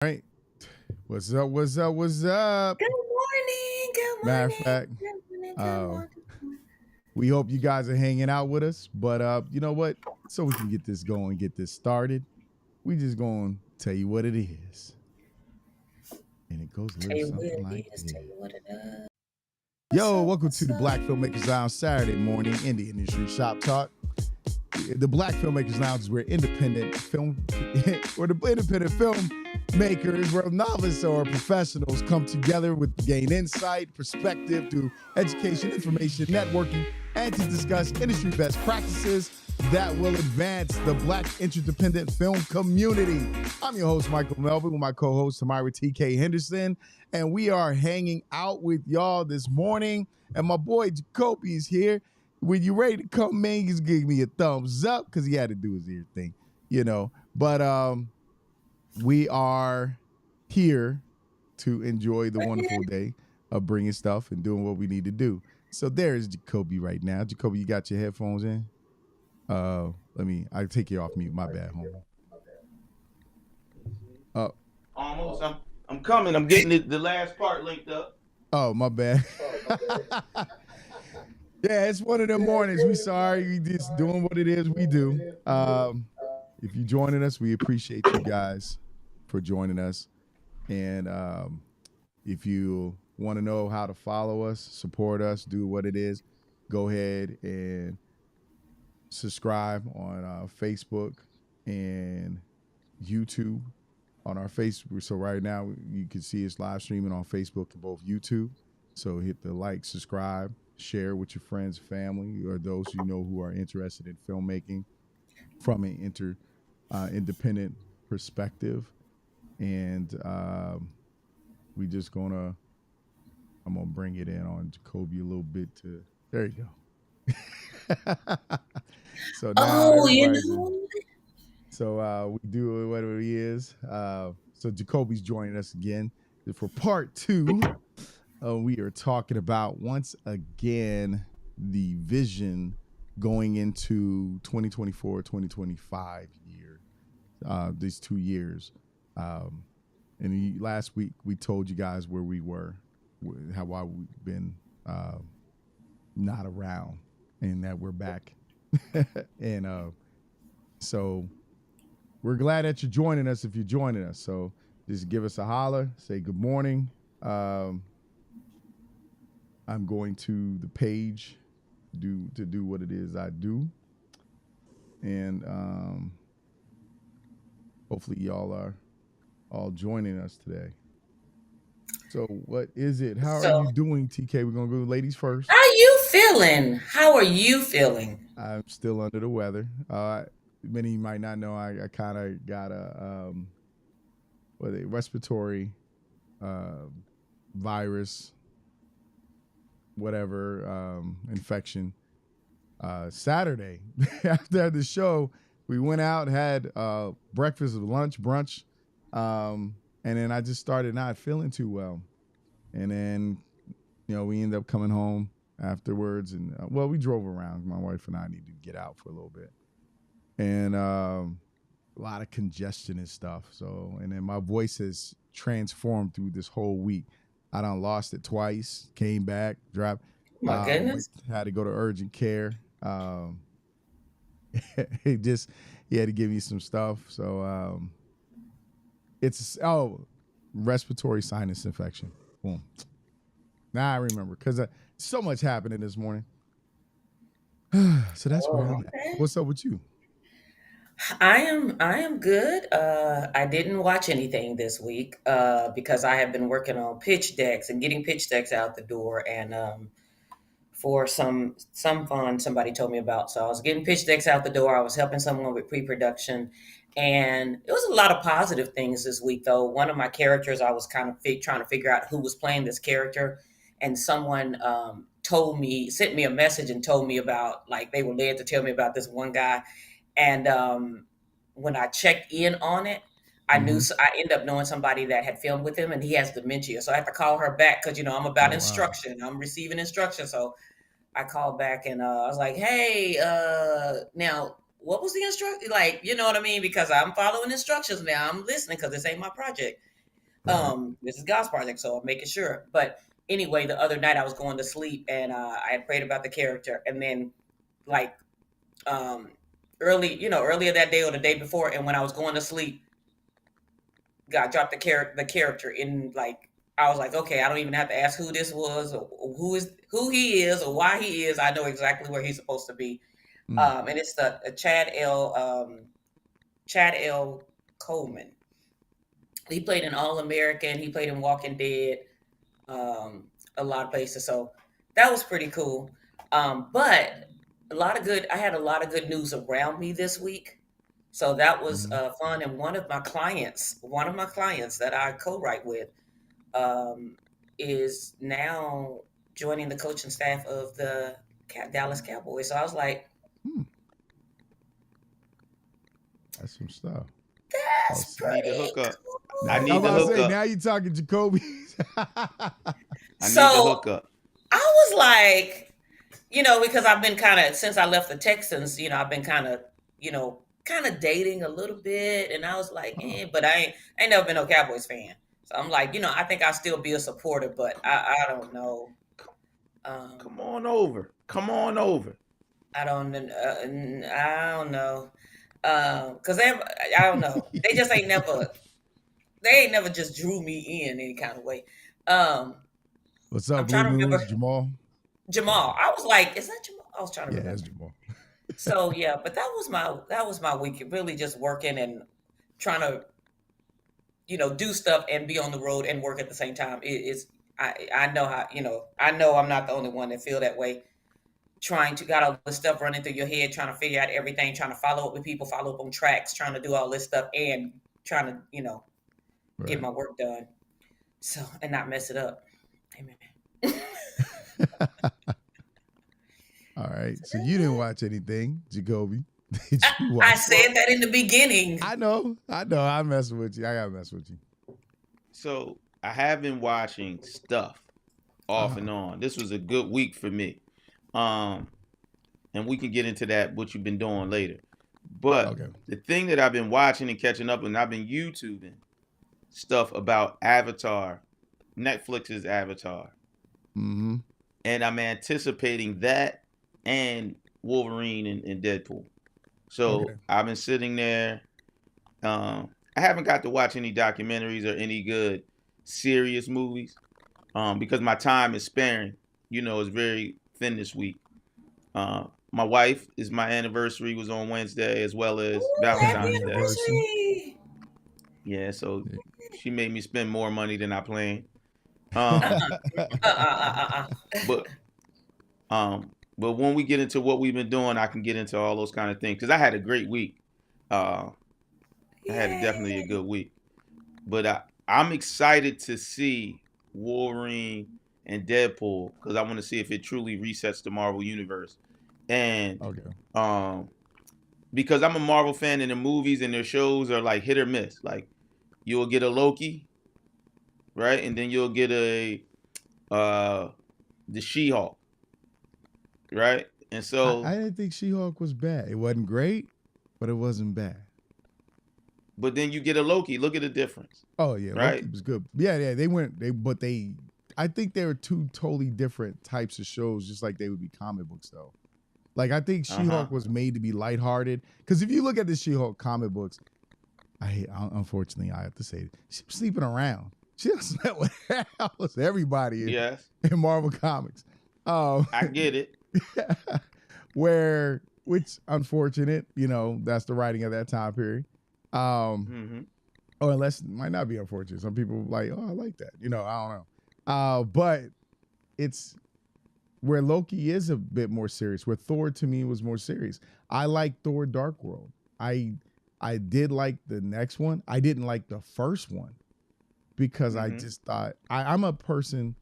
All right. What's up? What's up? What's up? Good morning. Good Matter of morning. fact, Good morning. Good uh, morning. we hope you guys are hanging out with us. But you know what? So we can get this going, get this started. We just going to tell you what it is. And it goes a Tell little you what something it like is. this. Tell you what it is. What's Yo, up? welcome to What's the up? Black Filmmakers Lounge Saturday morning indie industry shop talk. The Black Filmmakers Lounge is where independent film, or the independent filmmakers, where novices or professionals come together with gain insight, perspective through education, information, networking, and to discuss industry best practices that will advance the Black interdependent film community. I'm your host, Michael Melvin, with my co-host, Tamara TK Henderson, and we are hanging out with y'all this morning. And my boy Jacoby is here. When you ready to come in, just give me a thumbs up because he had to do his ear thing, you know. But we are here to enjoy the wonderful day of bringing stuff and doing what we need to do. So there's Jacoby right now. Jacoby, you got your headphones in? I take you off mute. My bad, homie. Uh, Almost. I'm coming. I'm getting the last part linked up. oh, my bad. Yeah, it's one of them mornings. We sorry. We just doing what it is we do. If you're joining us, we appreciate you guys for joining us. And if you want to know how to follow us, support us, do what it is, go ahead and subscribe on Facebook and YouTube on our Facebook. So right now you can see us live streaming on Facebook and both YouTube. So hit the like, subscribe, share with your friends, family, or those you know who are interested in filmmaking from an independent perspective. And we just I'm gonna bring it in on Jacoby a little bit to. There you go. So now Oh, you everybody's in. know. So we do what it is. So Jacoby's joining us again for part two. We are talking about once again the vision going into 2024, 2025 year. These 2 years. And last week we told you guys where we were, why we've been not around, and that we're back. And so we're glad that you're joining us. If you're joining us, so just give us a holler, say good morning. I'm going to the page to do what it is I do, and hopefully y'all are all joining us today. So what is it? How are So, you doing, TK? We're gonna go ladies first. how you feeling? How are you feeling? I'm still under the weather. Many might not know I kind of got a respiratory uh, virus, whatever infection. Saturday after the show, we went out, had breakfast, lunch, brunch, and then I just started not feeling too well, and then we ended up coming home afterwards, and we drove around. My wife and I needed to get out for a little bit, and a lot of congestion and stuff. So, and then my voice has transformed through this whole week. I done lost it twice, came back, dropped. My goodness. Had to go to urgent care. He just he had to give me some stuff. So it's respiratory sinus infection. Boom. Now I remember because so much happening this morning. So that's where I'm at. Okay. What's up with you? I am good. I didn't watch anything this week because I have been working on pitch decks and getting pitch decks out the door, and for some fund somebody told me about. So I was getting pitch decks out the door. I was helping someone with pre-production, and it was a lot of positive things this week. Though one of my characters, I was kind of trying to figure out who was playing this character, and someone sent me a message and told me about, like, they were led to tell me about this one guy, and when I checked in on it. Mm-hmm. I ended up knowing somebody that had filmed with him, and he has dementia. So I had to call her back because I'm about Oh wow. instruction. I'm receiving instruction. So I called back and I was like, "Hey, now what was the instruction? Like, you know what I mean? Because I'm following instructions now. I'm listening because this ain't my project." Right. This is God's project, so I'm making sure. But anyway, the other night I was going to sleep and I had prayed about the character, and then like earlier that day or the day before, and when I was going to sleep, God dropped the character in like I was like, okay, I don't even have to ask who this was or who he is or why he is. I know exactly where he's supposed to be. Mm. And it's the Chad L. Coleman. He played in All American. He played in Walking Dead. A lot of places. So that was pretty cool. But I had a lot of good news around me this week. So that was Mm. fun. And one of my clients that I co-write with, um, is now joining the coaching staff of the Dallas Cowboys. So I was like, Hmm. That's some stuff. that's Also, I need to pretty hook up. now, I I'm need to about to hook say, up. now you're talking Jacoby. I need to So hook up. I was like, because I've been kind of since I left the Texans, I've been kind of dating a little bit, and I was like, Oh. but I ain't never been no Cowboys fan, so I'm like, I think I'll still be a supporter, but I don't know, Come on over. Come on over. I don't know, because I don't know, they ain't never just drew me in any kind of way. Um, What's I'm up, Blue trying to Moons? remember Jamal? Jamal. I was like, is that Jamal? I was trying to Yeah, that's remember. Jamal. So yeah, but that was my week. Really just working and trying to, do stuff and be on the road and work at the same time. I know how, I know I'm not the only one that feel that way. Trying to got all this stuff running through your head, trying to figure out everything, trying to follow up with people, follow up on tracks, trying to do all this stuff and trying to, get Right. my work done. So and not mess it up. Amen. All right. So you didn't watch anything, Jacoby. Did you I watch? said that in the beginning. I know. I'm messing with you. I gotta mess with you. So I have been watching stuff off and on. This was a good week for me. And we can get into that, what you've been doing later. But Okay. the thing that I've been watching and catching up, and I've been YouTubing stuff about Avatar, Netflix's Avatar. Mm-hmm. And I'm anticipating that and Wolverine and Deadpool. So Okay. I've been sitting there. I haven't got to watch any documentaries or any good serious movies because my time is sparing. It's very thin this week. My wife my anniversary was on Wednesday as well as Ooh, happy Valentine's Day. anniversary. Yeah, so she made me spend more money than I planned. Uh-uh. Um, but but when we get into what we've been doing, I can get into all those kind of things because I had a great week. I had definitely a Yay. good week, but I'm excited to see Wolverine and Deadpool because I want to see if it truly resets the Marvel universe. And Okay. because I'm a Marvel fan and the movies and their shows are like hit or miss. Like you'll get a Loki, right? And then you'll get the She-Hulk, right? And so I didn't think She-Hulk was bad. It wasn't great, but it wasn't bad. but then you get a Loki. Look at the difference. Oh yeah, Right? Loki was good. Yeah, I think they were two totally different types of shows, just like they would be comic books though. Like I think She-Hulk was made to be lighthearted. Because if you look at the She-Hulk comic books, unfortunately I have to say it, she was sleeping around. She slept with almost everybody Yes. in Marvel Comics. I get it. Which unfortunate, that's the writing of that time period. Mm-hmm. Or unless it might not be unfortunate. Some people like, oh, I like that. I don't know. But it's where Loki is a bit more serious, where Thor to me was more serious. I like Thor Dark World. I did like the next one. I didn't like the first one because I just thought I'm a person,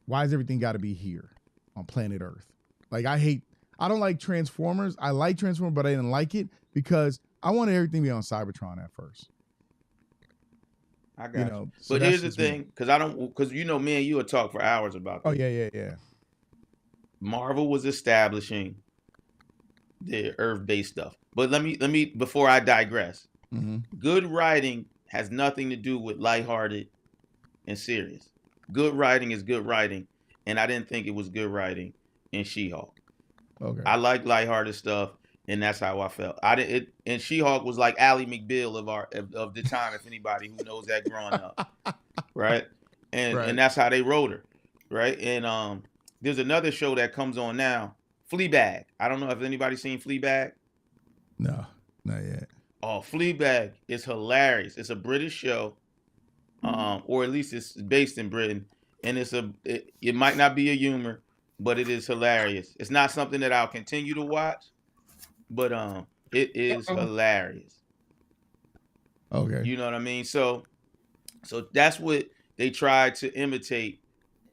why has everything got to be here on planet Earth? Like I don't like Transformers. I like Transformers, but I didn't like it because I wanted everything to be on Cybertron at first. I got you. So But here's the thing, because me and you would talk for hours about this. Oh yeah. Marvel was establishing the Earth-based stuff. But let me before I digress. Mm-hmm. Good writing has nothing to do with lighthearted and serious. Good writing is good writing, and I didn't think it was good writing in She-Hulk. Okay. I like lighthearted stuff, and that's how I felt. I didn't. And She-Hulk was like Ally McBeal of the time, if anybody who knows that growing up, right? And Right. that's how they wrote her, right? And there's another show that comes on now, Fleabag. I don't know if anybody's seen Fleabag. No, not yet. Oh, Fleabag is hilarious. It's a British show, or at least it's based in Britain, and it might not be a humor, but it is hilarious. It's not something that I'll continue to watch, but it is hilarious. Okay. You know what I mean? So that's what they tried to imitate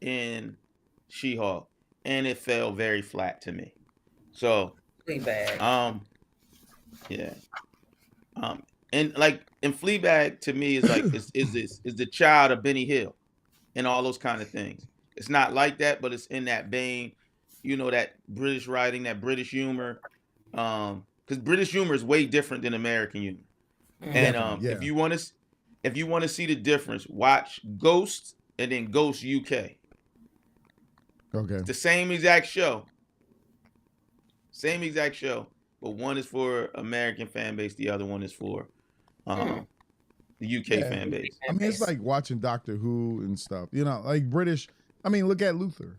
in She-Hulk, and it fell very flat to me. So, Fleabag. yeah. And like, and Fleabag to me is like is the child of Benny Hill and all those kind of things. It's not like that, but it's in that vein, you know, that British writing, that British humor. Because British humor is way different than American humor. And Definitely, yeah. if you want to see the difference, watch Ghost and then Ghost UK. Okay. It's the same exact show. But one is for American fan base, the other one is for the UK fan base. I mean, it's like watching Doctor Who and stuff. You know, like British. I mean, look at Luther,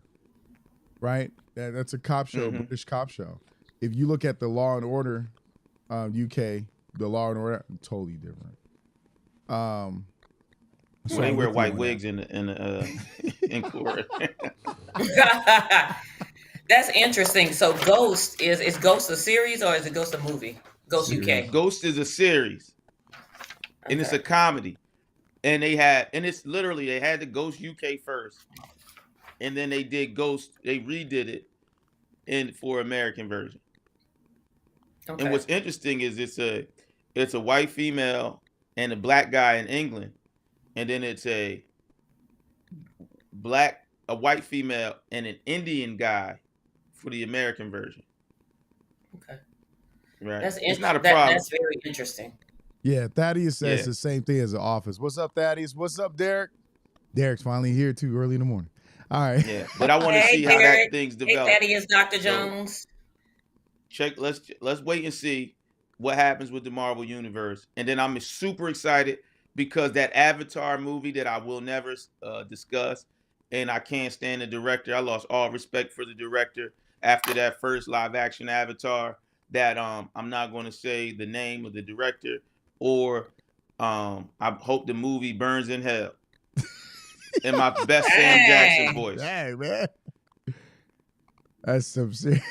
right? That's a cop show, British cop show. If you look at the Law and Order, UK, the Law and Order, totally different. So they wear white wigs in court. That's interesting. So Ghost is Ghost a series or is it Ghost a movie? Ghost UK. Ghost is a series, and it's a comedy. And they had the Ghost UK first, and then they did Ghost. They redid it for American version. Okay. And what's interesting is it's a white female and a black guy in England, and then it's a white female and an Indian guy for the American version. Okay. Right. It's not a problem. That's very interesting. Yeah, Thaddeus says the same thing as The Office. What's up, Thaddeus? What's up, Derek? Derek's finally here too early in the morning. All right. Yeah, but I want to see how that thing's developed. Hey, Thaddeus, Dr. Jones. Let's wait and see what happens with the Marvel Universe. And then I'm super excited because that Avatar movie that I will never discuss, and I can't stand the director. I lost all respect for the director after that first live action Avatar. That I'm not going to say the name of the director, or I hope the movie burns in hell. In my best Sam Jackson voice. Dang, man. That's some serious.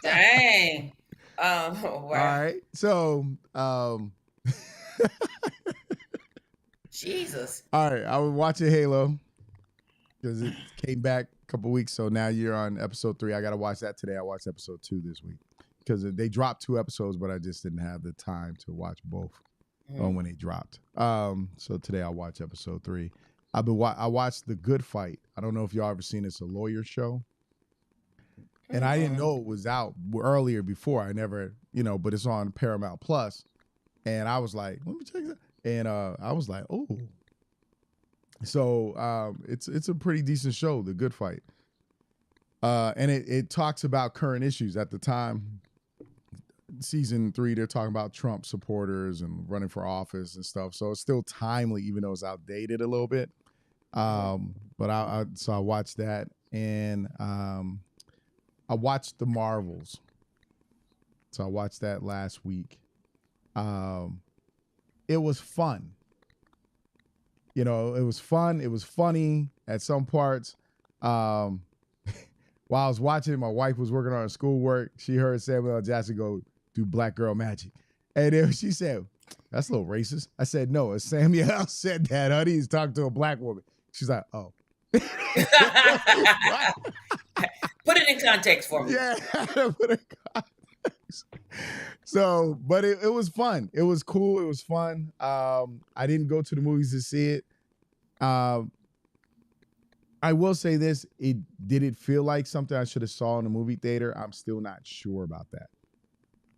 Dang. Wow. All right. So, Jesus. All right. I was watching Halo because it came back a couple weeks. So now you're on episode 3. I got to watch that today. I watched episode 2 this week because they dropped 2 episodes, but I just didn't have the time to watch both when they dropped. So today I'll watch episode 3. I watched The Good Fight. I don't know if y'all ever seen it's a lawyer show. And I didn't know it was out earlier before. I never, but it's on Paramount Plus. And I was like, let me check that. And I was like, oh. So it's a pretty decent show, The Good Fight. And it talks about current issues at the time. Season 3, they're talking about Trump supporters and running for office and stuff. So it's still timely, even though it's outdated a little bit. But I watched that, and I watched The Marvels. So I watched that last week. It was fun. It was fun. It was funny at some parts. While I was watching, my wife was working on her schoolwork. She heard Samuel L. Jackson go do black girl magic. And then she said, that's a little racist. I said, no, Samuel said that, honey. He's talking to a black woman. She's like, oh. Put it in context for me. Yeah, put it in context. So, but it was fun. It was cool. It was fun. I didn't go to the movies to see it. I will say this. Did it feel like something I should have saw in the movie theater? I'm still not sure about that.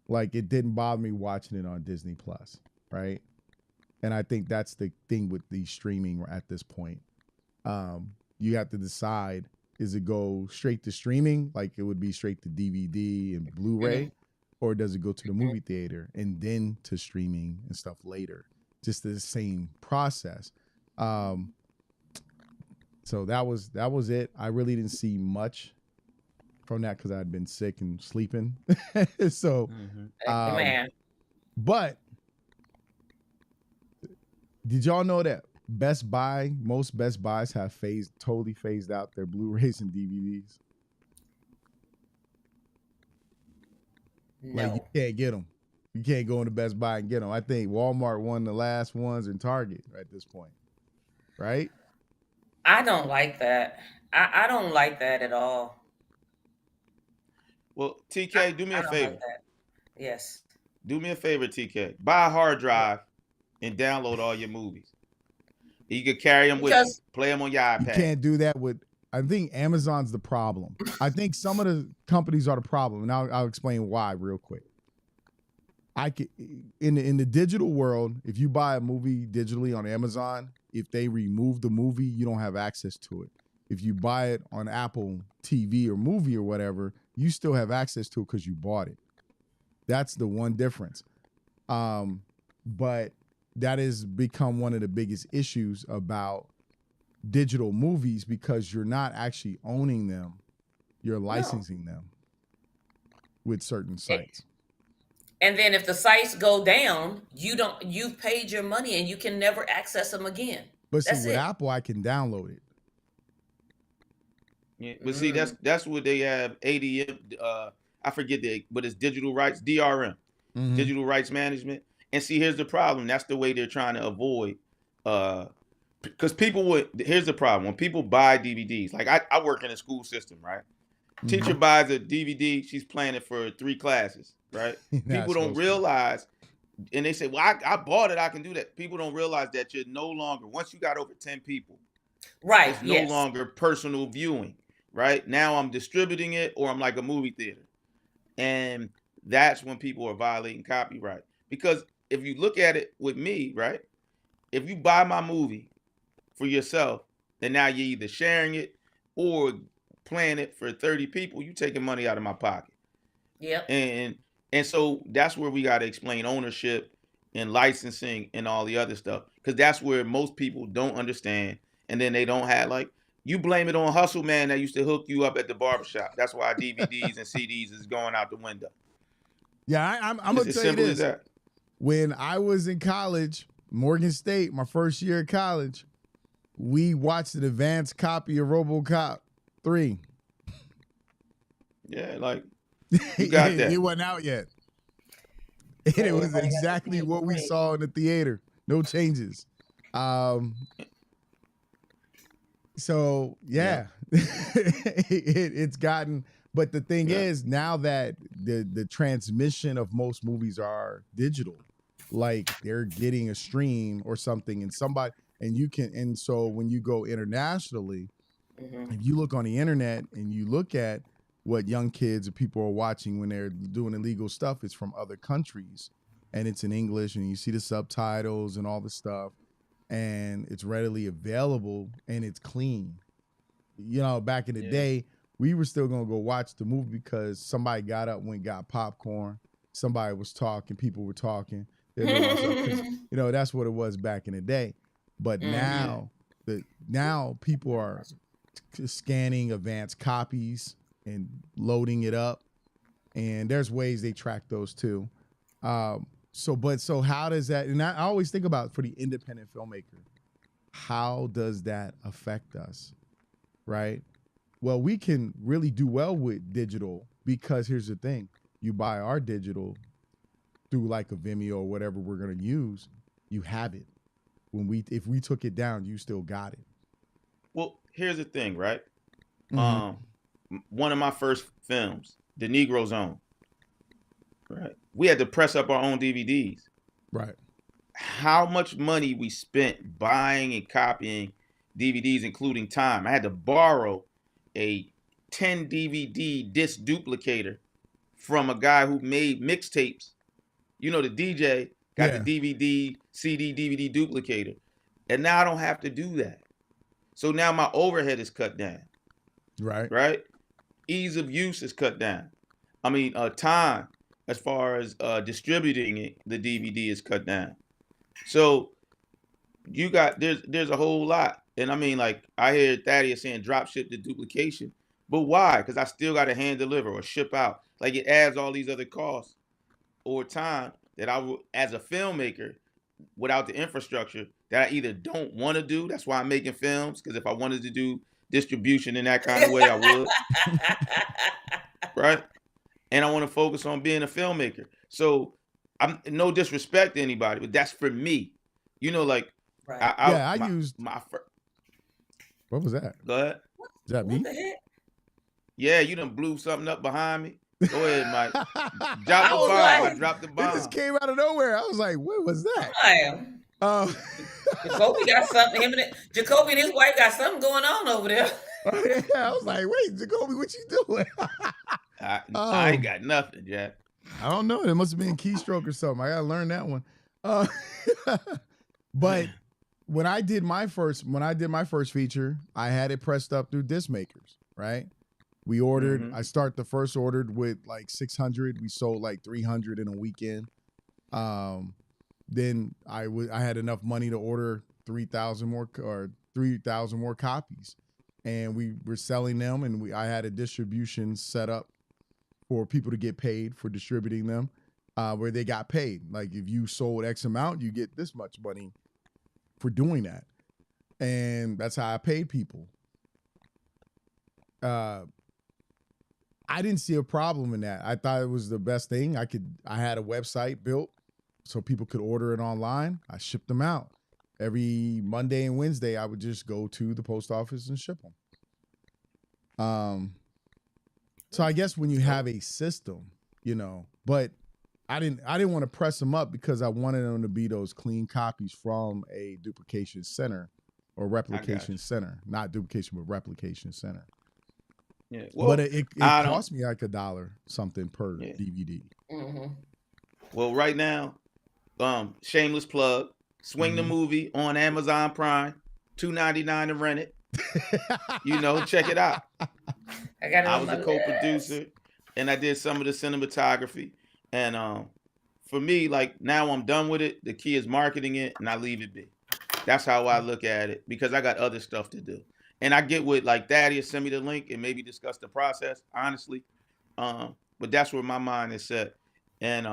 Like, it didn't bother me watching it on Disney Plus, right? And I think that's the thing with the streaming at this point. You have to decide, is it go straight to streaming, like it would be straight to DVD and Blu-ray, or does it go to the movie theater and then to streaming and stuff later? Just the same process. So that was it. I really didn't see much from that because I'd been sick and sleeping. So, Man, but did y'all know that most Best Buys have totally phased out their Blu-rays and DVDs? no. Like, you can't get them. You can't go into Best Buy and get them. I think Walmart won the last ones in Target at this point, right? I don't like that. I don't like that at all. Well, TK, do me I a don't favor. like that. Yes. Do me a favor, TK. Buy a hard drive and download all your movies. You could carry them with you. Play them on your iPad. You can't do that with. I think Amazon's the problem. I think some of the companies are the problem, and I'll explain why real quick. In the digital world, if you buy a movie digitally on Amazon, if they remove the movie, you don't have access to it. If you buy it on Apple TV or movie or whatever, you still have access to it because you bought it. That's the one difference. But that has become one of the biggest issues about digital movies because you're not actually owning them. You're licensing them with certain sites. And then if the sites go down, you've paid your money and you can never access them again. But see, with Apple, I can download it. Yeah, but see, that's what they have. ADM, I forget but it's digital rights, DRM, digital rights management. And see, here's the problem. That's the way they're trying to avoid. Because here's the problem. When people buy DVDs, like I work in a school system, right? Teacher buys a DVD, she's planning for 3 classes, right? People don't realize, and they say, well, I bought it, I can do that. People don't realize that you're no longer, once you got over 10 people, right? It's no longer personal viewing, right? Now I'm distributing it, or I'm like a movie theater. And that's when people are violating copyright. Because if you look at it with me, right? If you buy my movie for yourself, then now you're either sharing it or playing it for 30 people, you taking money out of my pocket. Yep. And so that's where we got to explain ownership and licensing and all the other stuff, because that's where most people don't understand. And then they don't have, like, you blame it on Hustle Man that used to hook you up at the barbershop. That's why DVDs and CDs is going out the window. Yeah, I'm going to tell you this. When I was in college, Morgan State, my first year of college, we watched an advanced copy of RoboCop 3. Yeah, like, you got that. It wasn't out yet. And it was exactly what we saw in the theater. No changes. So, yeah. It's gotten, but the thing is, now that the transmission of most movies are digital, like they're getting a stream or something, and so when you go internationally, if you look on the internet and you look at what young kids or people are watching when they're doing illegal stuff, it's from other countries, and it's in English, and you see the subtitles and all the stuff, and it's readily available, and it's clean. You know, back in the day, we were still gonna go watch the movie because somebody got up, went, got popcorn, somebody was talking, people were talking. You know, that's what it was back in the day. But now people are scanning advanced copies and loading it up, and there's ways they track those too. So how does that? And I always think about, for the independent filmmaker, how does that affect us, right? Well, we can really do well with digital because here's the thing: you buy our digital through like a Vimeo or whatever we're gonna use, you have it. If we took it down, you still got it. Well, here's the thing, right? One of my first films, The Negro Zone, right? We had to press up our own DVDs. Right. How much money we spent buying and copying DVDs, including time. I had to borrow a 10 DVD disc duplicator from a guy who made mixtapes. You know, the DJ got the Yeah. DVD, CD, DVD duplicator. And now I don't have to do that. So now my overhead is cut down, Right. right? Ease of use is cut down. I mean, time as far as distributing it, the DVD is cut down. So you got there's a whole lot. And I mean, like I hear Thaddeus saying drop ship the duplication, but why? Because I still got to hand deliver or ship out. Like it adds all these other costs or time that I would, as a filmmaker, without the infrastructure that I either don't want to do. That's why I'm making films. Because if I wanted to do distribution in that kind of way, I would. Right? And I want to focus on being a filmmaker. So I'm no disrespect to anybody, but that's for me. You know, like Right. I used my what was that? go ahead. Is that What me? the heck? Yeah, you done blew something up behind me. Go ahead, Mike. Drop I the was bomb. like, I dropped the It just bomb. came out of nowhere. I was like, what was that? damn. Oh, Jacoby got something. Jacoby and his wife got something going on over there. yeah, I was like, wait, Jacoby, what you doing? I ain't got nothing, Jack. I don't know. It must have been keystroke or something. I gotta learn that one. But when I did my first feature, I had it pressed up through disc makers, right? We ordered. I start the first ordered with like 600. We sold like 300 in a weekend. Then I had enough money to order 3,000 more copies, and we were selling them. And I had a distribution set up for people to get paid for distributing them, where they got paid. Like if you sold X amount, you get this much money for doing that, and that's how I paid people. I didn't see a problem in that. I thought it was the best thing. I had a website built so people could order it online. I shipped them out. Every Monday and Wednesday, I would just go to the post office and ship them. So I guess when you have a system, but I didn't want to press them up because I wanted them to be those clean copies from a duplication center or replication center. Not duplication, but replication center. Yeah, well, but it cost me like $1 something per DVD. Mm-hmm. Well, right now, shameless plug. Swing the movie on Amazon Prime, $2.99 to rent it. Check it out. I was a co-producer, and I did some of the cinematography. And for me, like now I'm done with it. The key is marketing it, and I leave it be. That's how I look at it because I got other stuff to do. And I get with like Thaddeus, send me the link and maybe discuss the process, honestly. But that's where my mind is set. And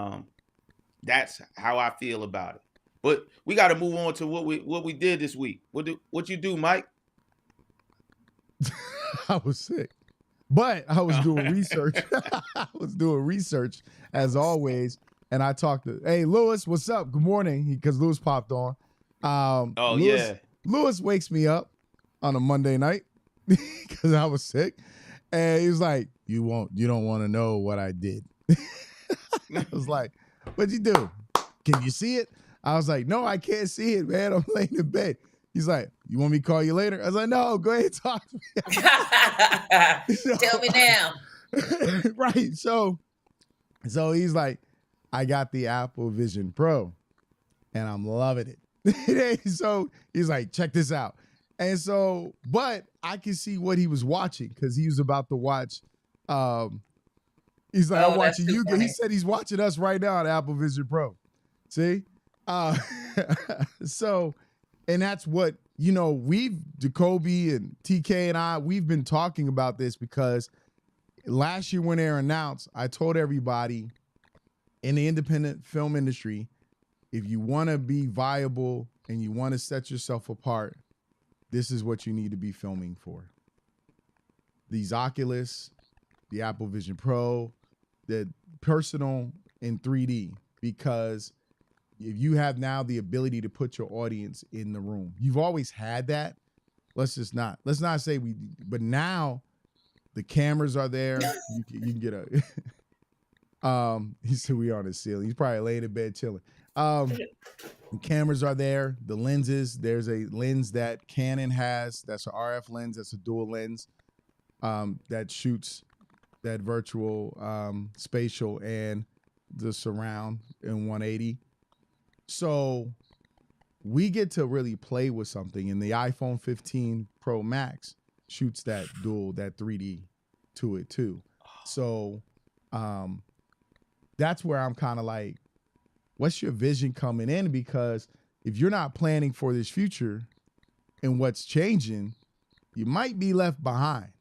that's how I feel about it. But we got to move on to what we did this week. What you do, Mike? I was sick, but I was doing research. I was doing research as always. And I talked to, hey, Lewis, what's up? Good morning. Because Lewis popped on. Lewis wakes me up on a Monday night because I was sick. And he was like, you don't want to know what I did. I was like, what'd you do? Can you see it? I was like, no, I can't see it, man. I'm laying in bed. He's like, you want me to call you later? I was like, no, go ahead and talk to me. Tell me now. Right. So he's like, I got the Apple Vision Pro and I'm loving it. So he's like, check this out. And so, but I can see what he was watching because he was about to watch. He's like, I'm watching you. He said he's watching us right now on Apple Vision Pro. See? So, and that's what, Jacoby and TK and I, we've been talking about this because last year when they were announced, I told everybody in the independent film industry, if you want to be viable and you want to set yourself apart, this is what you need to be filming for. These Oculus, the Apple Vision Pro, the personal in 3D, because if you have now the ability to put your audience in the room, you've always had that. Let's not say but now the cameras are there. You can get a, he said we on the ceiling. He's probably laying in bed chilling. The cameras are there. The lenses, there's a lens that Canon has. That's an RF lens. That's a dual lens that shoots that virtual spatial and the surround in 180. So we get to really play with something, and the iPhone 15 Pro Max shoots that 3D to it too. So that's where I'm kind of like, what's your vision coming in? Because if you're not planning for this future and what's changing, you might be left behind.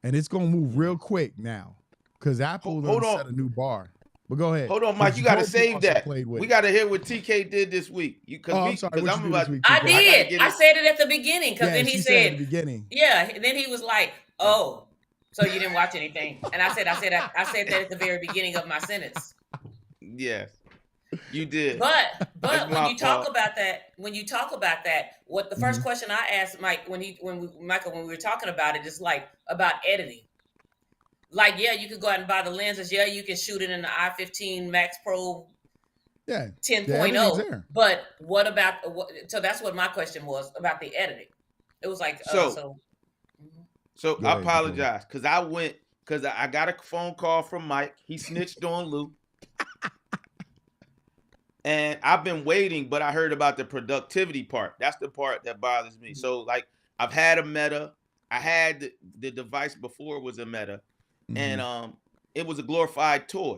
And it's going to move real quick now because Apple done set a new bar. But go ahead. Hold on, Mike. You got to save that. We got to hear what TK did this week. I'm sorry. What you do this week, I TK? did. I said it at the beginning because then he said at the beginning. Yeah. And then he was like, "Oh, so you didn't watch anything?" And I said that at the very beginning of my sentence. Yes, you did. But when you talk about that, what the first question I asked Mike when we were talking about it is like about editing. Like, yeah, you could go out and buy the lenses. Yeah, you can shoot it in the i15 Max Pro 10.0. But what about, so that's what my question was about the editing. It was like, So I apologize because I got a phone call from Mike. He snitched on Lou. And I've been waiting, but I heard about the productivity part. That's the part that bothers me. So, like, I've had a Meta. I had the device before it was a Meta. And it was a glorified toy,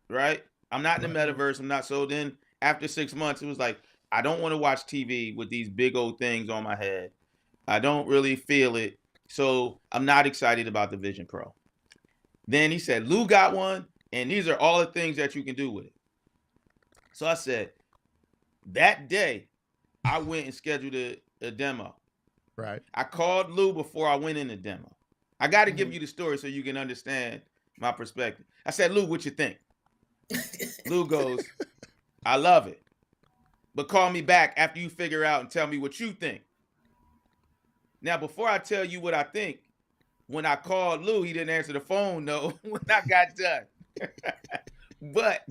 right? I'm not in the metaverse. I'm not. So then after 6 months, it was like, I don't want to watch TV with these big old things on my head. I don't really feel it. So I'm not excited about the Vision Pro. Then he said, Lou got one, and these are all the things that you can do with it. So I said, that day, I went and scheduled a demo. Right. I called Lou before I went in the demo. I got to give you the story so you can understand my perspective. I said, Lou, what you think? Lou goes, I love it. But call me back after you figure out and tell me what you think. Now, before I tell you what I think, when I called Lou, he didn't answer the phone, no, when I got done. But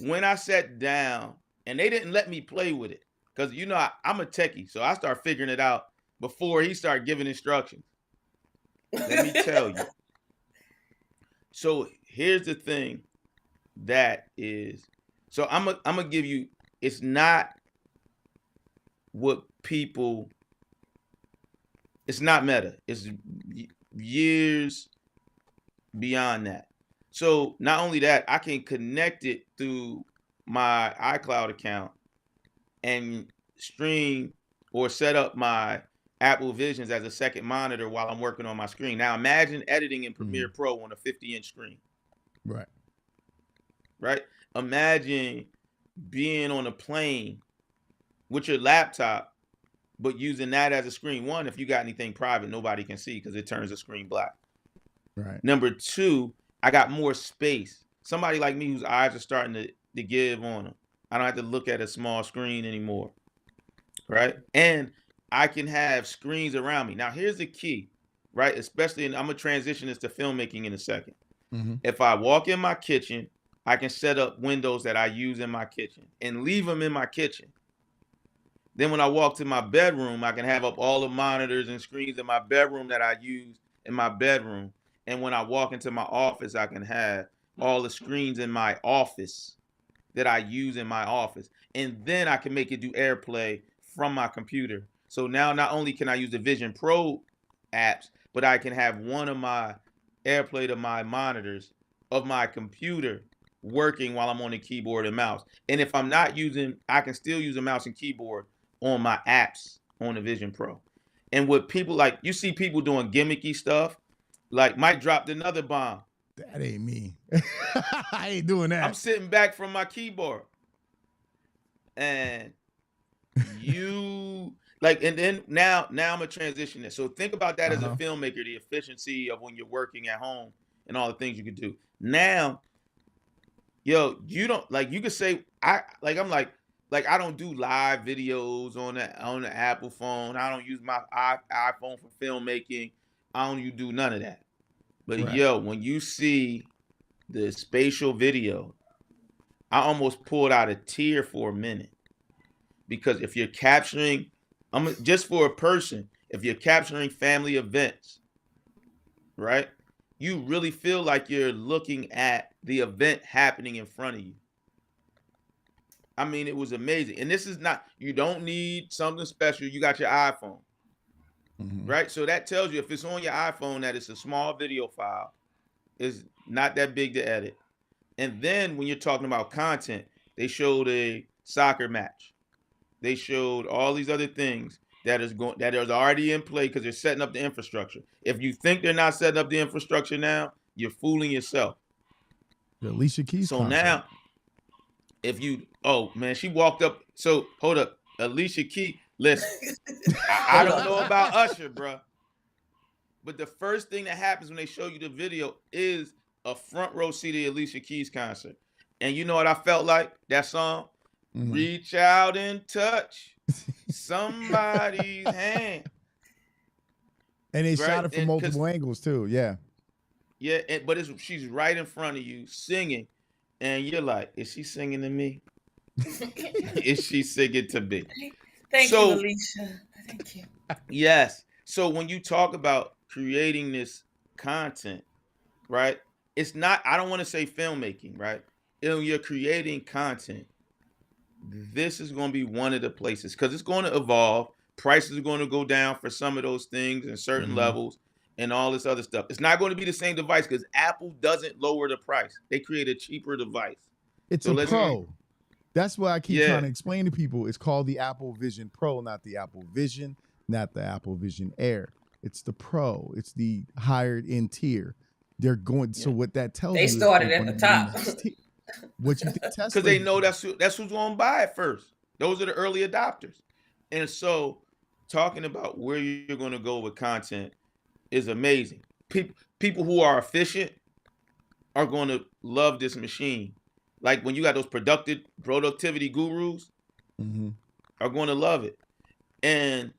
when I sat down, and they didn't let me play with it, because, you know, I'm a techie, so I start figuring it out before he started giving instructions. Let me tell you. So here's the thing that is, so I'm gonna give you, it's not what people, it's not Meta. It's years beyond that. So not only that, I can connect it through my iCloud account and stream or set up my Apple Visions as a second monitor while I'm working on my screen. Now imagine editing in Premiere Pro on a 50-inch screen. Right. Right? Imagine being on a plane with your laptop, but using that as a screen. One, if you got anything private, nobody can see because it turns the screen black. Right. Number two, I got more space. Somebody like me whose eyes are starting to give on them. I don't have to look at a small screen anymore. Right? And I can have screens around me. Now, here's the key, right? Especially, I'm going to transition this to filmmaking in a second. If I walk in my kitchen, I can set up windows that I use in my kitchen and leave them in my kitchen. Then when I walk to my bedroom, I can have up all the monitors and screens in my bedroom that I use in my bedroom. And when I walk into my office, I can have all the screens in my office that I use in my office. And then I can make it do AirPlay from my computer. So now not only can I use the Vision Pro apps, but I can have one of my AirPlay to my monitors of my computer working while I'm on the keyboard and mouse. And if I'm not using, I can still use a mouse and keyboard on my apps on the Vision Pro. And what people like, you see people doing gimmicky stuff, like Mike dropped another bomb. That ain't me. I ain't doing that. I'm sitting back from my keyboard. And you like, and then now I'm a transition this. So think about that as a filmmaker, the efficiency of when you're working at home and all the things you could do. Now, yo, you don't like, you could say, I don't do live videos on the Apple phone. I don't use my iPhone for filmmaking. I don't do none of that. But yo, when you see the spatial video, I almost pulled out a tear for a minute. Because if you're capturing, just for a person, if you're capturing family events, right? You really feel like you're looking at the event happening in front of you. I mean, it was amazing. And this is not, you don't need something special. You got your iPhone, right? So that tells you if it's on your iPhone that it's a small video file, it's not that big to edit. And then when you're talking about content, they showed a soccer match. They showed all these other things that is already in play because they're setting up the infrastructure. If you think they're not setting up the infrastructure now, you're fooling yourself. The Alicia Keys So concert. now, if you, oh man, she walked up. So hold up, Alicia Keys. Listen, I don't know about Usher, bro, but the first thing that happens when they show you the video is a front row seat of the Alicia Keys concert. And you know what I felt like? That song, reach out and touch somebody's hand. And they shot it from multiple angles too. Yeah. Yeah, but she's right in front of you singing, and you're like, is she singing to me? Is she singing to me? Thank you, Alicia. Thank you. Yes. So when you talk about creating this content, right? It's not, I don't want to say filmmaking, right? When you're creating content, this is going to be one of the places because it's going to evolve. Prices are going to go down for some of those things in certain levels and all this other stuff. It's not going to be the same device because Apple doesn't lower the price. They create a cheaper device. It's a Pro. That's what I keep trying to explain to people. It's called the Apple Vision Pro, not the Apple Vision, not the Apple Vision Air. It's the Pro. It's the higher end tier. They're going. So what that tells you, they started at the top. What you think Tesla? Because they know that's who's going to buy it first. Those are the early adopters. And so, talking about where you're going to go with content is amazing. People who are efficient are going to love this machine. Like when you got those productivity gurus, are going to love it. And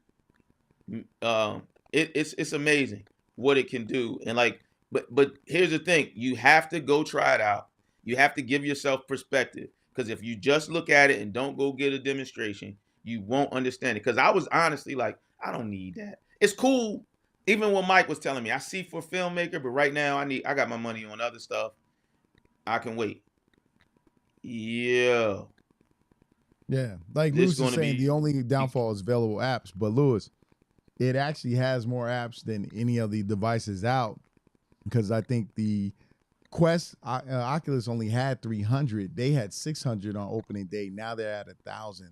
it's amazing what it can do. And like, but here's the thing: you have to go try it out. You have to give yourself perspective, because if you just look at it and don't go get a demonstration, you won't understand it. Because I was honestly like, I don't need that. It's cool. Even when Mike was telling me, I see for filmmaker, but right now I got my money on other stuff. I can wait. Yeah. Yeah. Like Lewis is saying, the only downfall is available apps. But Lewis, it actually has more apps than any of the devices out. Because I think the Quest, Oculus only had 300. They had 600 on opening day. Now they're at 1,000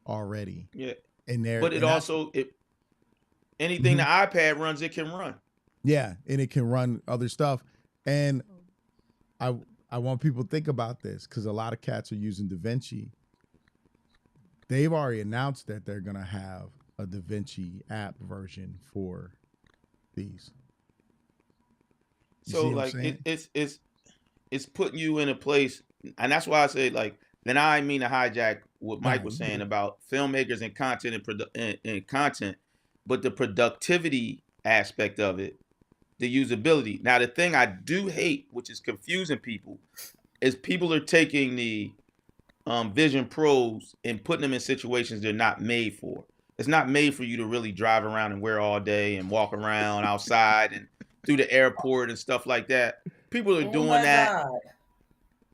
already. Yeah. But it also, anything the iPad runs, it can run. Yeah, and it can run other stuff. And I want people to think about this, because a lot of cats are using DaVinci. They've already announced that they're going to have a DaVinci app version for these. So like it's putting you in a place, and that's why I say, like, then I mean to hijack what Mike was saying about filmmakers and content and content, but the productivity aspect of it, the usability. Now, the thing I do hate, which is confusing people, is people are taking the Vision Pros and putting them in situations they're not made for. It's not made for you to really drive around and wear all day and walk around outside and through the airport and stuff like that. People are doing that. God.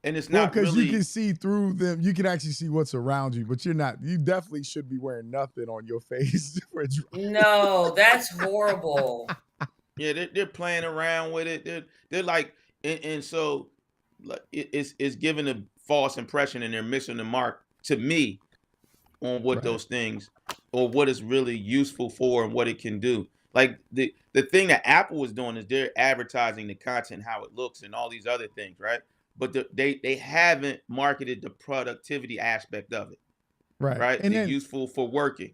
And it's not because really, you can see through them. You can actually see what's around you, but you're not. You definitely should be wearing nothing on your face. No, that's horrible. Yeah, they're playing around with it. They're like, and so it's giving a false impression, and they're missing the mark to me on what those things, or what it's really useful for and what it can do. Like the thing that Apple was doing is they're advertising the content, how it looks, and all these other things, right? But they haven't marketed the productivity aspect of it, right? And then, useful for working.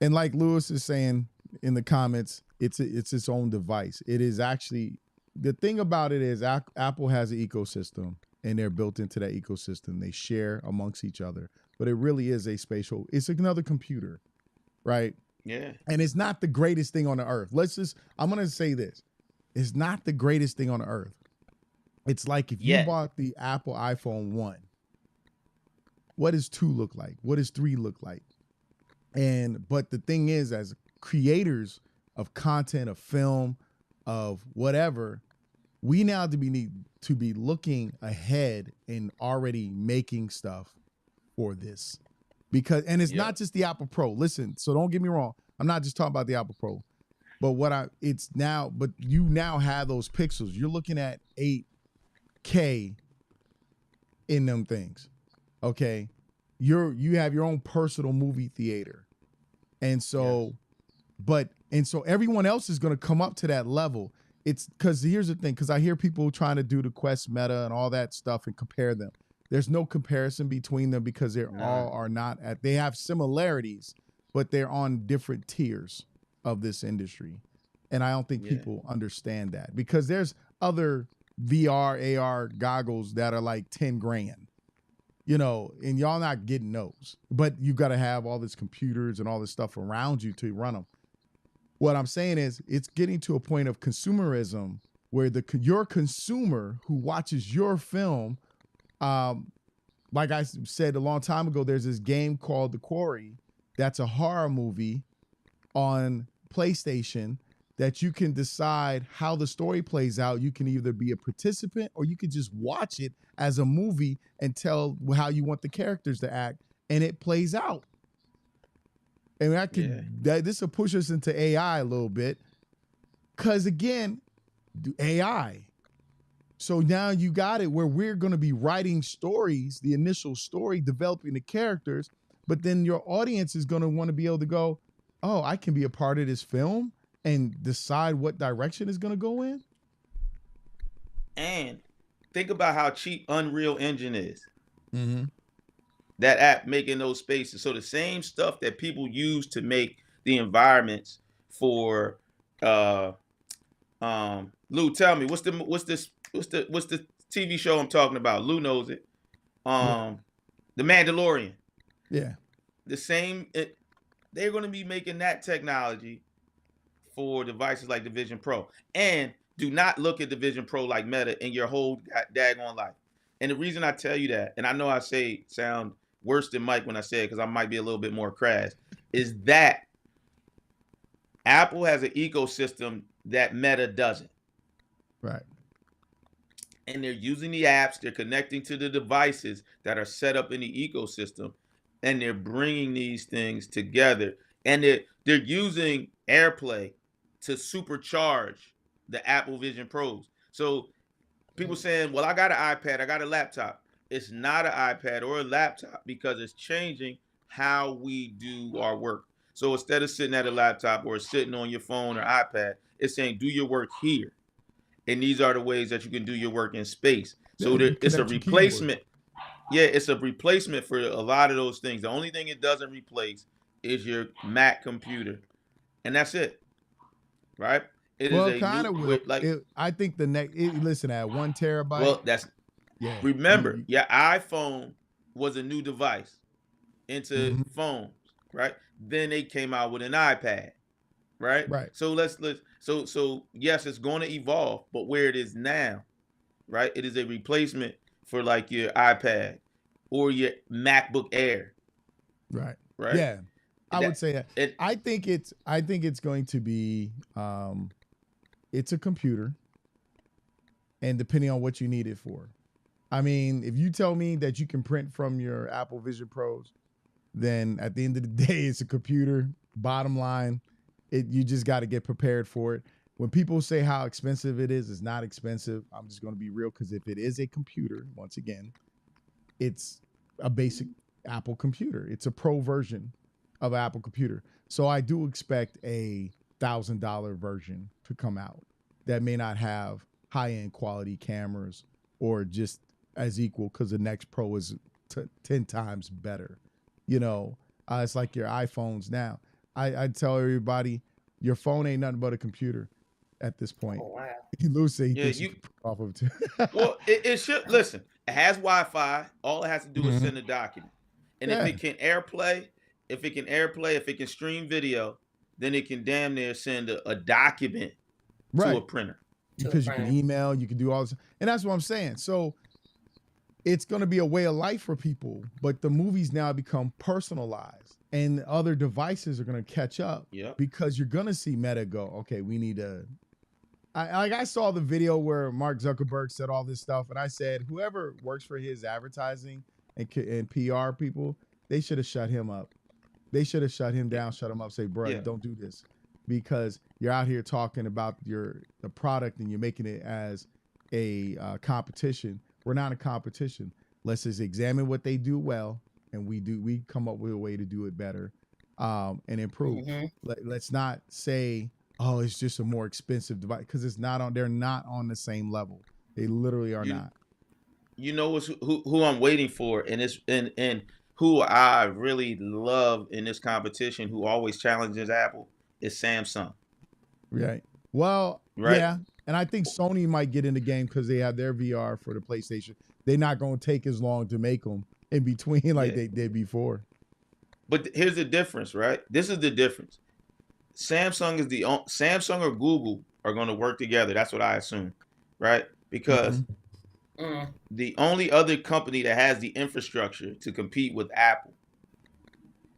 And like Lewis is saying in the comments, it's its own device. It is actually, the thing about it is Apple has an ecosystem, and they're built into that ecosystem. They share amongst each other, but it really is a spatial. It's another computer, right? Yeah. And it's not the greatest thing on the earth. I'm going to say this. It's not the greatest thing on the earth. It's like if you bought the Apple iPhone 1, what does 2 look like? What does 3 look like? But the thing is, as creators of content, of film, of whatever, we now need to be looking ahead and already making stuff for this. Because, and it's Yeah. not just the Apple Pro. Listen, so don't get me wrong. I'm not just talking about the Apple Pro. But you now have those pixels. You're looking at 8K in them things. Okay. You have your own personal movie theater. And so, so everyone else is going to come up to that level. It's because here's the thing, because I hear people trying to do the Quest Meta and all that stuff and compare them. There's no comparison between them because they have similarities, but they're on different tiers of this industry. And I don't think people understand that, because there's other VR, AR goggles that are like 10 grand, and y'all not getting those, but you got to have all this computers and all this stuff around you to run them. What I'm saying is it's getting to a point of consumerism where your consumer who watches your film, like I said a long time ago, there's this game called The Quarry that's a horror movie on PlayStation that you can decide how the story plays out. You can either be a participant or you can just watch it as a movie and tell how you want the characters to act, and it plays out. And this will push us into AI a little bit, because again, AI. So now you got it where we're going to be writing stories, the initial story, developing the characters, but then your audience is going to want to be able to go, oh, I can be a part of this film and decide what direction it's going to go in. And think about how cheap Unreal Engine is. Mm-hmm. That app making those spaces. So the same stuff that people use to make the environments for Lou, tell me, what's the TV show I'm talking about? Lou knows it. The Mandalorian. Yeah. The same they're going to be making that technology for devices like the Vision Pro. And do not look at the Vision Pro like Meta in your whole daggone life. And the reason I tell you that, and I know I sound worse than Mike when I say it because I might be a little bit more crass, is that Apple has an ecosystem that Meta doesn't. Right. And they're using the apps, they're connecting to the devices that are set up in the ecosystem, and they're bringing these things together. And they're using AirPlay to supercharge the Apple Vision Pros. So people saying, well, I got an iPad, I got a laptop. It's not an iPad or a laptop because it's changing how we do our work. So instead of sitting at a laptop or sitting on your phone or iPad, it's saying do your work here. And these are the ways that you can do your work in space. So it's a replacement. Yeah, it's a replacement for a lot of those things. The only thing it doesn't replace is your Mac computer. And that's it. Right? I think the next, listen, at 1 terabyte. Well, remember, your iPhone was a new device into phones, right? Then they came out with an iPad, right? Right. So so yes, it's going to evolve, but where it is now, right? It is a replacement for like your iPad or your MacBook Air. Right. Right. Yeah. I would say that. I think it's going to be it's a computer, and depending on what you need it for. I mean, if you tell me that you can print from your Apple Vision Pros, then at the end of the day, it's a computer. Bottom line, you just got to get prepared for it. When people say how expensive it is, it's not expensive. I'm just going to be real, because if it is a computer, once again, it's a basic Apple computer. It's a pro version of an Apple computer. So I do expect a $1,000 version to come out that may not have high-end quality cameras or just as equal, because the next Pro is 10 times better. It's like your iPhones now. I tell everybody, your phone ain't nothing but a computer at this point. Oh, wow. Lucy, you can off of it too. Well, it should, listen, it has Wi-Fi. All it has to do is send a document. And if it can AirPlay, if it can stream video, then it can damn near send a document to a printer. Because you can email, you can do all this. And that's what I'm saying. So it's going to be a way of life for people, but the movies now become personalized, and other devices are going to catch up because you're going to see Meta go, okay, we need to. I saw the video where Mark Zuckerberg said all this stuff, and I said, whoever works for his advertising and PR people, they should have shut him up. They should have shut him Yeah. down, shut him up, say, bro, Yeah. don't do this. Because you're out here talking about the product and you're making it as a competition. We're not a competition. Let's just examine what they do well, and we come up with a way to do it better and improve. Let's not say, oh, it's just a more expensive device, because it's not on. They're not on the same level. They literally are not. You know who I'm waiting for, and it's and who I really love in this competition, who always challenges Apple, is Samsung. Right. Well, Right. yeah. And I think Sony might get in the game because they have their VR for the PlayStation. They're not going to take as long to make them in between like they did before. But here's the difference, right? This is the difference. Samsung or Google are going to work together. That's what I assume, right? Because the only other company that has the infrastructure to compete with Apple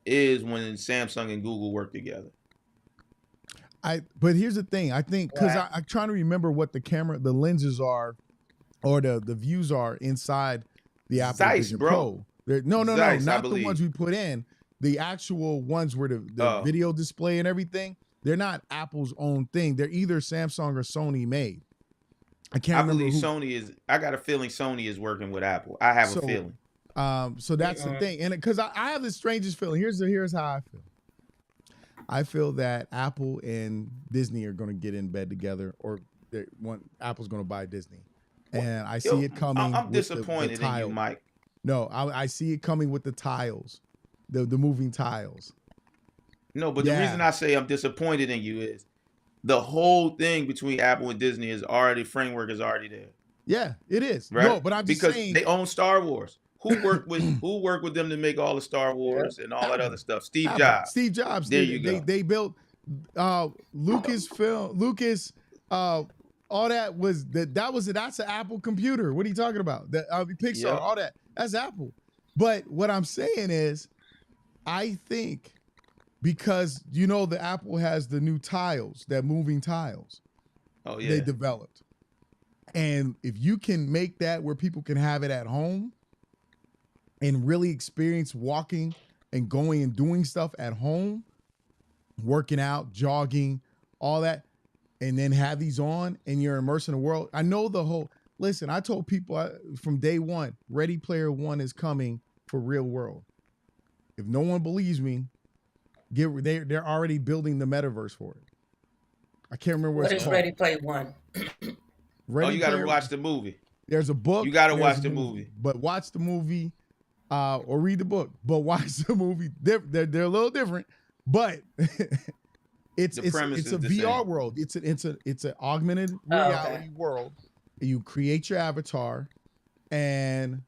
is when Samsung and Google work together. But here's the thing. I think because I'm trying to remember what the lenses are, or the views are inside the Apple Zeiss, Vision bro. Pro. No, Zeiss, not the ones we put in. The actual ones where the video display and everything. They're not Apple's own thing. They're either Samsung or Sony made. I can't remember. Sony is. I got a feeling Sony is working with Apple. I have a feeling. So that's the thing, and because I have the strangest feeling. Here's how I feel. I feel that Apple and Disney are going to get in bed together, or Apple's going to buy Disney, and I see it coming. I'm disappointed in you, Mike. No, I see it coming with the tiles, the moving tiles. No, but the reason I say I'm disappointed in you is the whole thing between Apple and Disney framework is already there. Yeah, it is. Right? No, but I'm just saying they own Star Wars. Who worked with them to make all the Star Wars and all that other stuff? Steve Jobs. Steve Jobs. There you go. They built Lucas. All that was that's an Apple computer. What are you talking about? Pixar, all that's Apple. But what I'm saying is, I think because the Apple has the new tiles, that moving tiles. Oh yeah. They developed. And if you can make that where people can have it at home and really experience walking and going and doing stuff at home, working out, jogging, all that, and then have these on and you're immersed in the world. I know listen, I told people from day one, Ready Player One is coming for real world. If no one believes me, they're already building the metaverse for it. I can't remember what it's called. What is Ready Player One? You got to watch the movie. There's a book. You got to watch the movie. But watch the movie or read the book. But watch the movie. They're a little different, but it's a VR world. It's an augmented reality world. You create your avatar, and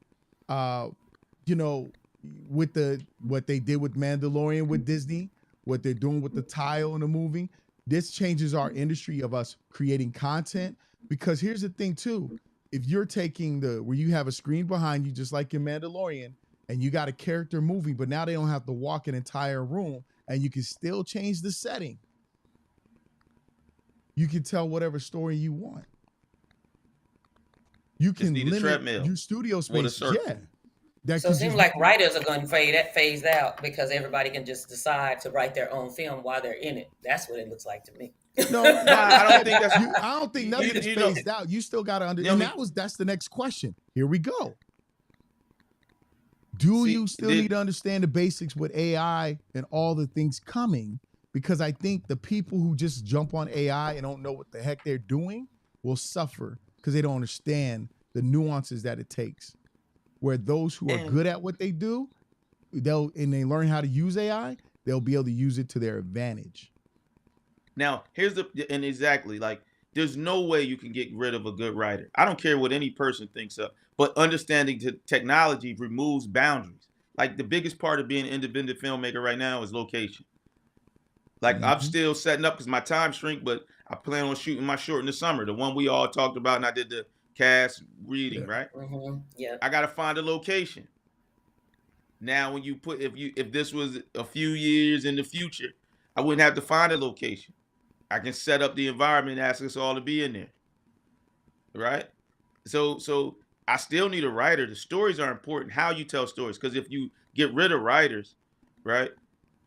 with what they did with Mandalorian with Disney, what they're doing with the tile in the movie, this changes our industry of us creating content. Because here's the thing too, if you're taking where you have a screen behind you, just like in Mandalorian, and you got a character moving, but now they don't have to walk an entire room, and you can still change the setting. You can tell whatever story you want. You can limit your studio space. Yeah. So it seems like writers are going to phase out because everybody can just decide to write their own film while they're in it. That's what it looks like to me. No, I don't think I don't think nothing's phased out. You still got to understand. That's the next question. Here we go. Do you still need to understand the basics with AI and all the things coming? Because I think the people who just jump on AI and don't know what the heck they're doing will suffer because they don't understand the nuances that it takes. Where those who are good at what they do, they learn how to use AI, they'll be able to use it to their advantage. Now, there's no way you can get rid of a good writer. I don't care what any person thinks of, but understanding technology removes boundaries. Like the biggest part of being an independent filmmaker right now is location. Like I'm still setting up because my time shrink, but I plan on shooting my short in the summer, the one we all talked about, and I did the cast reading, right? Mm-hmm. Yeah. I gotta find a location. Now, when if this was a few years in the future, I wouldn't have to find a location. I can set up the environment and ask us all to be in there, right? So I still need a writer. The stories are important. How you tell stories, because if you get rid of writers, right,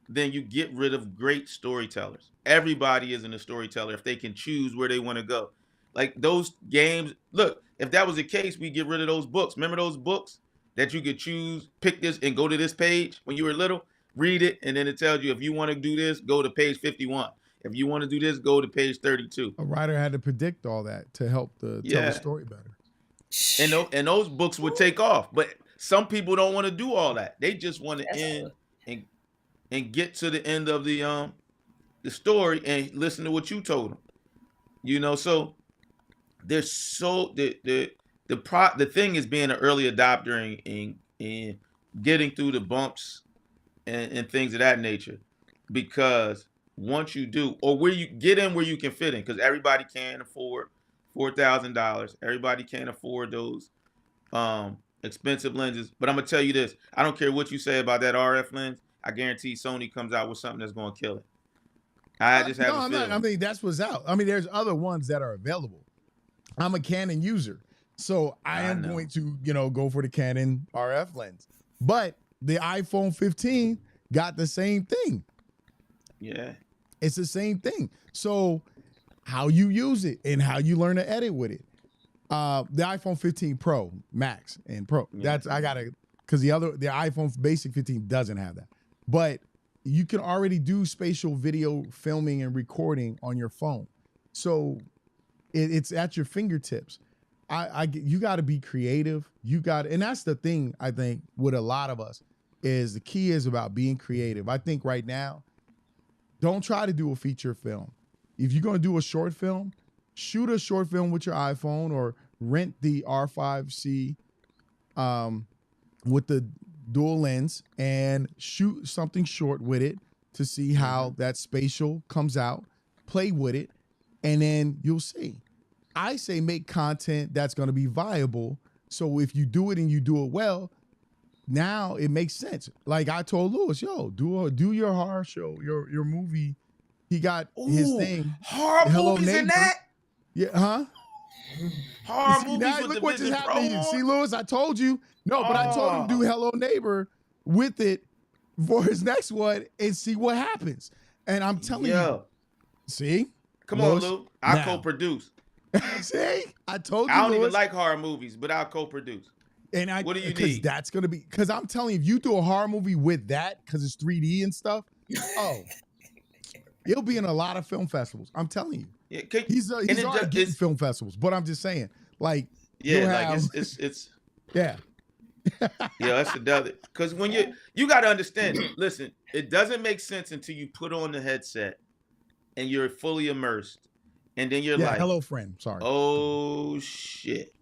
then you get rid of great storytellers. Everybody isn't a storyteller if they can choose where they want to go. Like those games, look, if that was the case, we get rid of those books. Remember those books that you could choose, pick this and go to this page when you were little, read it, and then it tells you if you want to do this, go to page 51. If you want to do this, go to page 32. A writer had to predict all that to help tell the story better. And those books would take off. But some people don't want to do all that. They just want to end and get to the end of the story and listen to what you told them. You know, so there's so the thing is being an early adopter and getting through the bumps and things of that nature, because once you do, or where you get in where you can fit in, because everybody can't afford $4,000. Everybody can't afford those expensive lenses. But I'm gonna tell you this: I don't care what you say about that RF lens. I guarantee Sony comes out with something that's gonna kill it. I just have a feeling. I mean, that's what's out. I mean, there's other ones that are available. I'm a Canon user, so I am going to, go for the Canon RF lens. But the iPhone 15 got the same thing. Yeah. It's the same thing. So how you use it and how you learn to edit with it. The iPhone 15 Pro Max and Pro. Yeah. Because the iPhone basic 15 doesn't have that. But you can already do spatial video filming and recording on your phone. So it's at your fingertips. You got to be creative. And that's the thing, I think, with a lot of us, is the key is about being creative. I think right now, don't try to do a feature film. If you're going to do a short film, shoot a short film with your iPhone or rent the R5C with the dual lens and shoot something short with it to see how that spatial comes out, play with it, and then you'll see. I say make content that's going to be viable. So if you do it and you do it well, now it makes sense. Like I told Lewis, do your horror show, your movie. He got his thing. Horror Hello movies Neighbor. in that? Yeah, huh? Horror movies now with look the what just Vision Pro happened to you. on? See, Lewis, I told you. No, but I told him to do Hello Neighbor with it for his next one and see what happens. And I'm telling you. See? Come Lewis, on, Lou. I'll co-produce. See? I told you, I don't Lewis. even like horror movies, but I'll co-produce. And what do you because need? That's gonna be, because I'm telling you, if you do a horror movie with that, because it's 3D and stuff, it'll be in a lot of film festivals. I'm telling you. Yeah, he's already getting film festivals, but I'm just saying, like, it's yeah. Yeah, that's another. Because when you got to understand, listen, it doesn't make sense until you put on the headset and you're fully immersed, and then you're like, hello, friend. Sorry. Oh shit.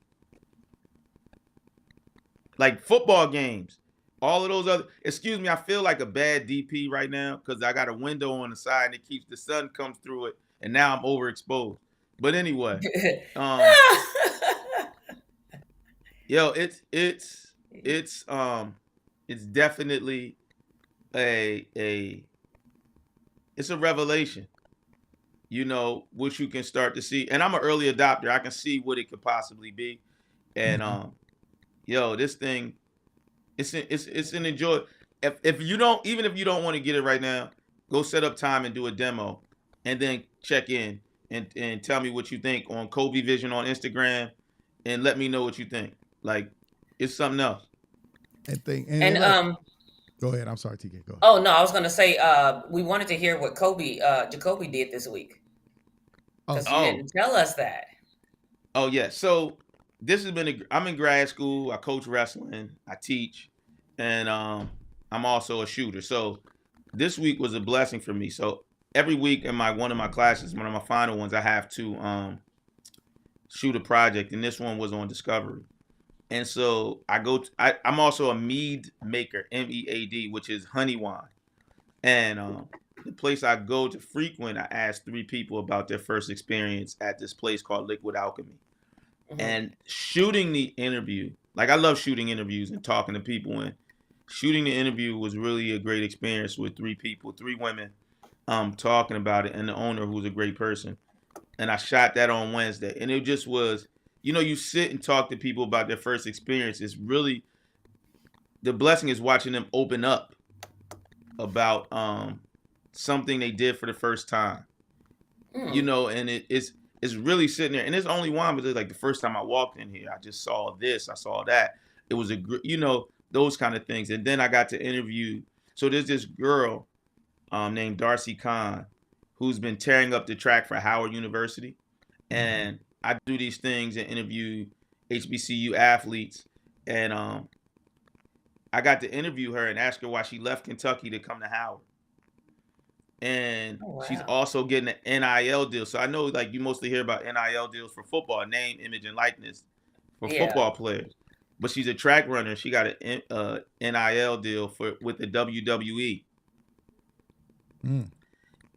Like football games, all of those other. Excuse me, I feel like a bad DP right now because I got a window on the side and it keeps the sun comes through it, and now I'm overexposed. But anyway, it's definitely it's a revelation, which you can start to see. And I'm an early adopter. I can see what it could possibly be. And this thing, it's an enjoy. If you don't, even if you don't want to get it right now, go set up time and do a demo, and then check in and tell me what you think on Kobe Vision on Instagram, and let me know what you think. Like, it's something else. Go ahead. I'm sorry, TK. Go ahead. Oh no, I was gonna say we wanted to hear what Jacoby did this week. Because you didn't tell us that. Oh yeah. So this has been I'm in grad school. I coach wrestling. I teach, and I'm also a shooter. So this week was a blessing for me. So every week in one of my classes, one of my final ones, I have to shoot a project, and this one was on discovery. And so I'm also a mead maker, MEAD, which is honey wine. And the place I go to frequent, I asked 3 people about their first experience at this place called Liquid Alchemy. Mm-hmm. And shooting the interview, like I love shooting interviews and talking to people, and shooting the interview was really a great experience with 3 people, 3 women, talking about it, and the owner, who's a great person. And I shot that on Wednesday, and it just was you sit and talk to people about their first experience. It's really the blessing is watching them open up about something they did for the first time. Mm. And it's really sitting there, and it's only one, but it's like the first time I walked in here, I just saw this, I saw that. It was those kind of things, and then I got to interview. So there's this girl named Darcy Kahn who's been tearing up the track for Howard University, and I do these things and interview HBCU athletes, and I got to interview her and ask her why she left Kentucky to come to Howard. And Oh she's wow. also getting an NIL deal. So I know like you mostly hear about NIL deals for football, name, image, and likeness for Yeah. football players. But she's a track runner. She got an NIL deal with the WWE. Mm.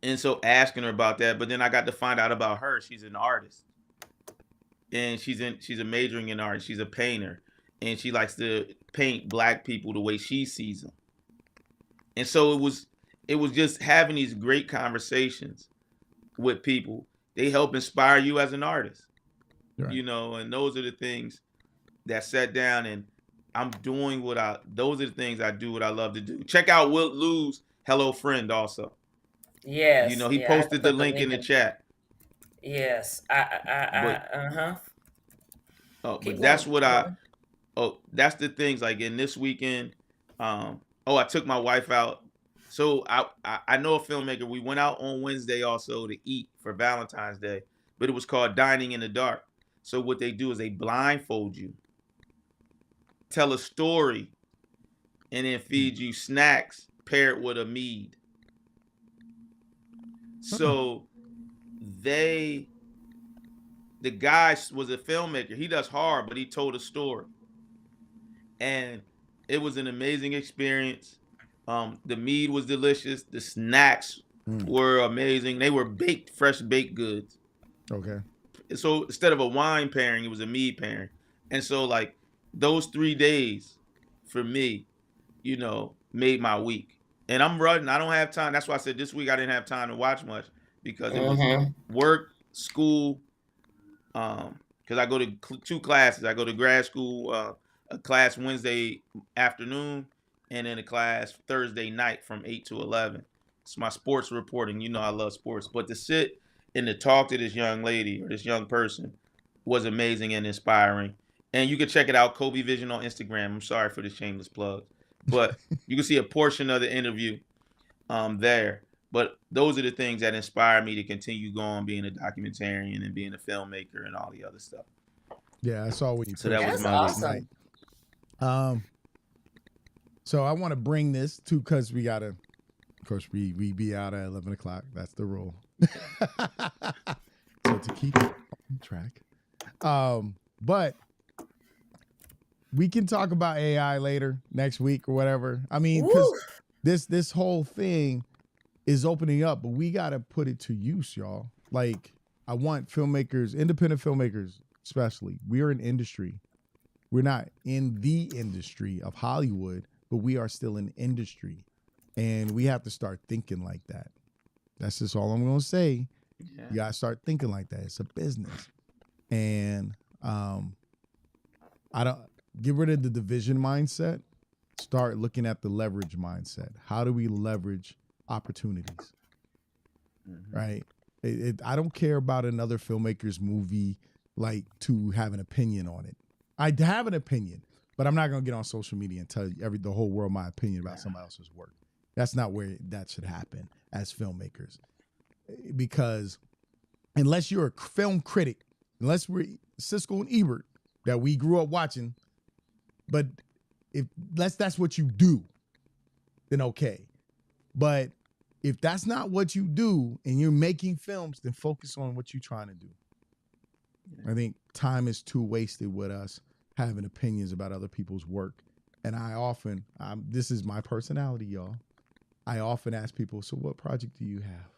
And so asking her about that, but then I got to find out about her. She's an artist, and she's a majoring in art. She's a painter, and she likes to paint black people the way she sees them. And so it was just having these great conversations with people. They help inspire you as an artist, Right. and those are the things that sat down and I'm doing those are the things I do what I love to do. Check out Will Lou's Hello Friend also. Yes. He Yeah. I have to posted the put the link in link the in. chat. Yes. But Uh-huh. Keep but going. Keep going. that's the things like in this weekend. I took my wife out. So I know a filmmaker. We went out on Wednesday also to eat for Valentine's Day, but it was called Dining in the Dark. So what they do is they blindfold you, tell a story, and then feed you snacks paired with a mead. So the guy was a filmmaker. He does horror, but he told a story, and it was an amazing experience. The mead was delicious. The snacks were amazing. They were fresh baked goods. Okay. So instead of a wine pairing, it was a mead pairing. And so like those 3 days for me, made my week. And I'm running. I don't have time. That's why I said this week I didn't have time to watch much because it was Mm-hmm. work, school, because I go to two classes. I go to grad school, a class Wednesday afternoon, and then a class Thursday night from 8 to 11. It's my sports reporting. I love sports, but to sit and to talk to this young lady or this young person was amazing and inspiring. And you can check it out, Kobe Vision on Instagram. I'm sorry for the shameless plug, but you can see a portion of the interview there. But those are the things that inspire me to continue going, being a documentarian and being a filmmaker and all the other stuff. Yeah, I saw what you So that posted was That's my last week. night. awesome. So I want to bring this to because we gotta, of course, we be out at 11 o'clock. That's the rule. So to keep it on track, but we can talk about AI later next week or whatever. I mean, because Woo. this whole thing is opening up, but we gotta put it to use, y'all. Like I want filmmakers, independent filmmakers, especially. We're an industry. We're not in the industry of Hollywood, but we are still an industry, and we have to start thinking like that. That's just all I'm gonna say. Yeah. You gotta start thinking like that. It's a business, and I don't get rid of the division mindset. Start looking at the leverage mindset. How do we leverage opportunities? Right? I don't care about another filmmaker's movie like to have an opinion on it. I have an opinion, but I'm not gonna get on social media and tell the whole world my opinion about somebody else's work. That's not where that should happen as filmmakers, because unless you're a film critic, unless we're Siskel and Ebert that we grew up watching, but if that's what you do, then okay. But if that's not what you do and you're making films, then focus on what you're trying to do. I think time is too wasted with us having opinions about other people's work. And this is my personality, y'all. I often ask people, so what project do you have?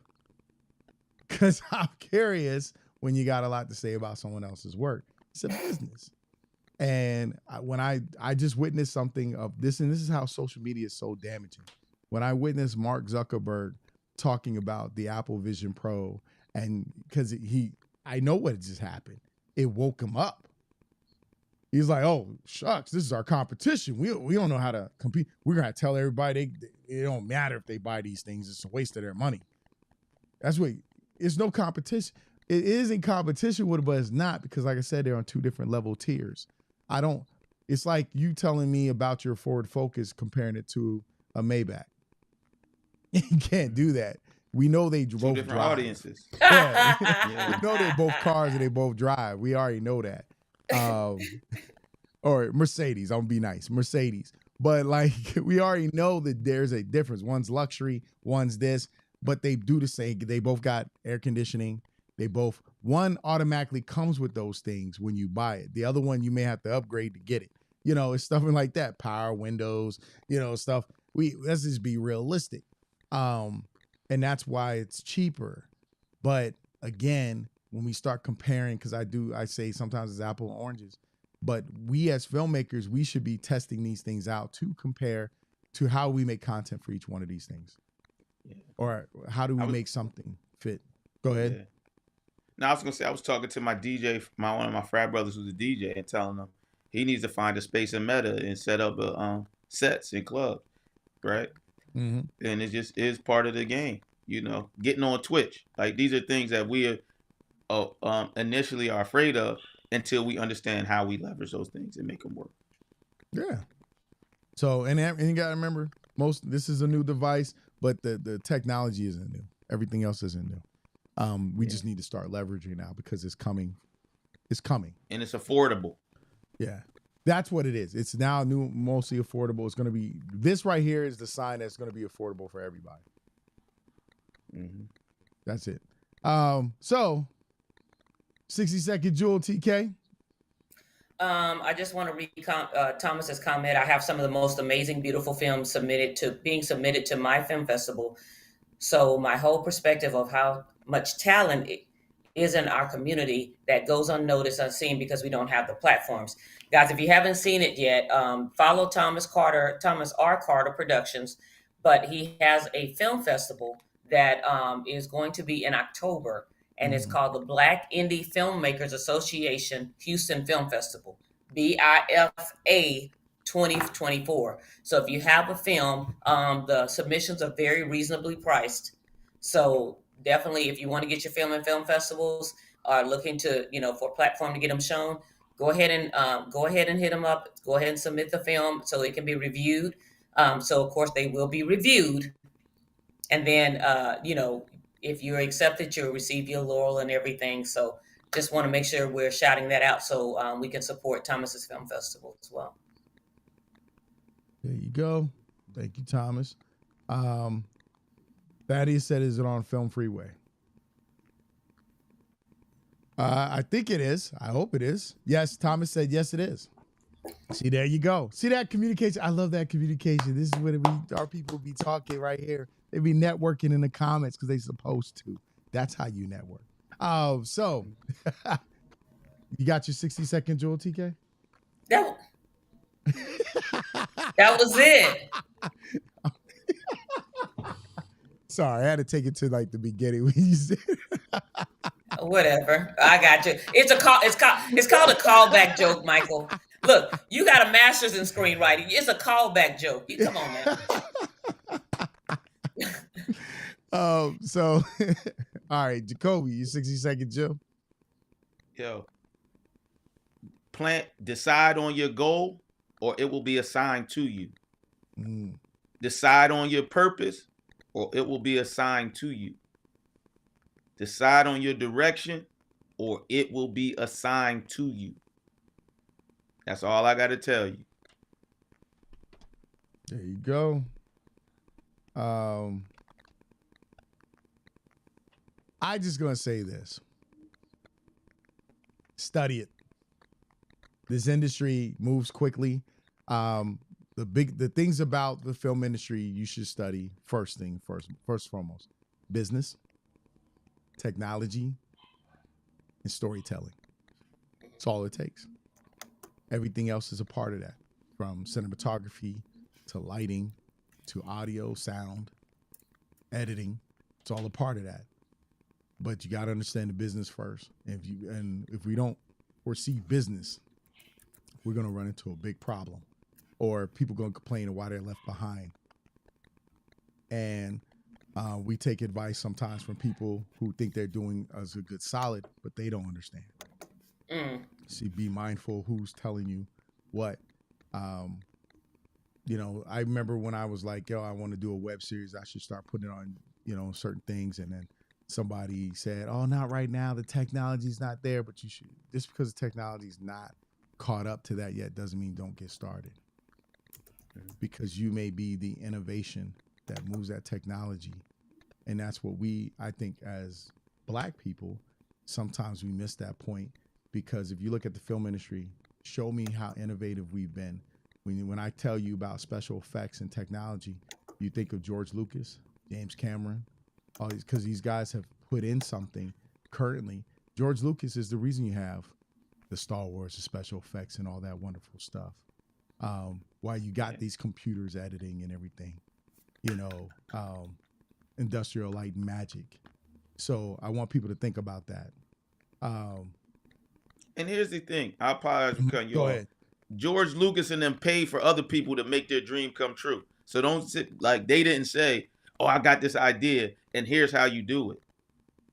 Because I'm curious when you got a lot to say about someone else's work. It's a business. And when I just witnessed something of this, and this is how social media is so damaging. When I witnessed Mark Zuckerberg talking about the Apple Vision Pro, and because I know what just happened. It woke him up. He's like, oh, shucks, this is our competition. We don't know how to compete. We're going to tell everybody it don't matter if they buy these things. It's a waste of their money. That's what, it's no competition. It is in competition with it, but it's not because, like I said, they're on two different level tiers. It's like you telling me about your Ford Focus comparing it to a Maybach. You can't do that. We know they Two both different drive. audiences. Yeah. Yeah. We know they're both cars and they both drive. We already know that. Or Mercedes. I'm gonna be nice. Mercedes. But like we already know that there's a difference. One's luxury, one's this, but they do the same. They both got air conditioning. One automatically comes with those things when you buy it. The other one you may have to upgrade to get it. It's stuff like that. Power windows, stuff. Let's just be realistic. And that's why it's cheaper. But again, when we start comparing, because I say sometimes it's apple and oranges, but we as filmmakers, we should be testing these things out to compare to how we make content for each one of these things. Yeah. Or how do we make something fit? Go ahead. Yeah. Now, I was going to say, I was talking to my DJ, one of my frat brothers who's a DJ, and telling him he needs to find a space in Meta and set up sets in club, right? Mm-hmm. And it just is part of the game, getting on Twitch. Like, these are things that we initially are afraid of until we understand how we leverage those things and make them work. Yeah. So, and you got to remember, this is a new device, but the technology isn't new. Everything else isn't new. We just need to start leveraging now because it's coming. It's coming. And it's affordable. Yeah. That's what it is. It's now new, mostly affordable. It's going to be, this right here is the sign that's going to be affordable for everybody. Mm-hmm. That's it. So 60-second Jewel, TK. I just want to read Thomas's comment. I have some of the most amazing, beautiful films being submitted to my film festival. So my whole perspective of how much talent is in our community that goes unnoticed, unseen because we don't have the platforms. Guys, if you haven't seen it yet, follow Thomas R. Carter Productions, but he has a film festival that is going to be in October, and it's called the Black Indie Filmmakers Association Houston Film Festival, BIFA 2024. So if you have a film, the submissions are very reasonably priced. So definitely, if you want to get your film in film festivals, are looking to, for a platform to get them shown, go ahead and hit them up. Go ahead and submit the film so it can be reviewed. So of course they will be reviewed, and then if you're accepted, you'll receive your laurel and everything. So just want to make sure we're shouting that out so we can support Thomas's Film Festival as well. There you go. Thank you, Thomas. Thaddeus said, is it on Film Freeway? I think it is. I hope it is. Yes, Thomas said, yes, it is. See, there you go. See that communication? I love that communication. This is what our people be talking right here. They be networking in the comments because they supposed to. That's how you network. So you got your 60-second Jewel, TK? That was it. Sorry, I had to take it to like the beginning when you said Whatever. I got you. It's called a callback joke, Michael. Look, you got a master's in screenwriting. It's a callback joke. You come on, man. So all right, Jacoby, you 60-second Joe. Yo. Decide on your goal or it will be assigned to you. Decide on your purpose or it will be assigned to you. Decide on your direction or it will be assigned to you. That's all I got to tell you. There you go. I just gonna say this. Study it. This industry moves quickly. The things about the film industry you should study first foremost. Business, technology, and storytelling. That's all it takes. Everything else is a part of that. From cinematography to lighting to audio, sound, editing. It's all a part of that. But you got to understand the business first. If we don't foresee business we're going to run into a big problem, or people going to complain of why they're left behind. And we take advice sometimes from people who think they're doing us a good solid, but they don't understand. See, be mindful who's telling you what. You know, I remember when I was like, yo, I want to do a web series. I should start putting it on, you know, certain things. And then somebody said, oh, not right now. The technology's not there, but you should. Just because the technology's not caught up to that yet doesn't mean don't get started. Because you may be the innovation that moves that technology. And that's what I think as Black people, sometimes we miss that point. Because if you look at the film industry, show me how innovative we've been. When I tell you about special effects and technology, you think of George Lucas, James Cameron, because these guys have put in something currently. George Lucas is the reason you have the Star Wars, the special effects and all that wonderful stuff. Why you got these computers editing and everything, you know, industrial light magic. So I want people to think about that. And here's the thing. I apologize for cutting you off. Go ahead. George Lucas and them paid for other people to make their dream come true. So don't sit like they didn't say, oh, I got this idea and here's how you do it.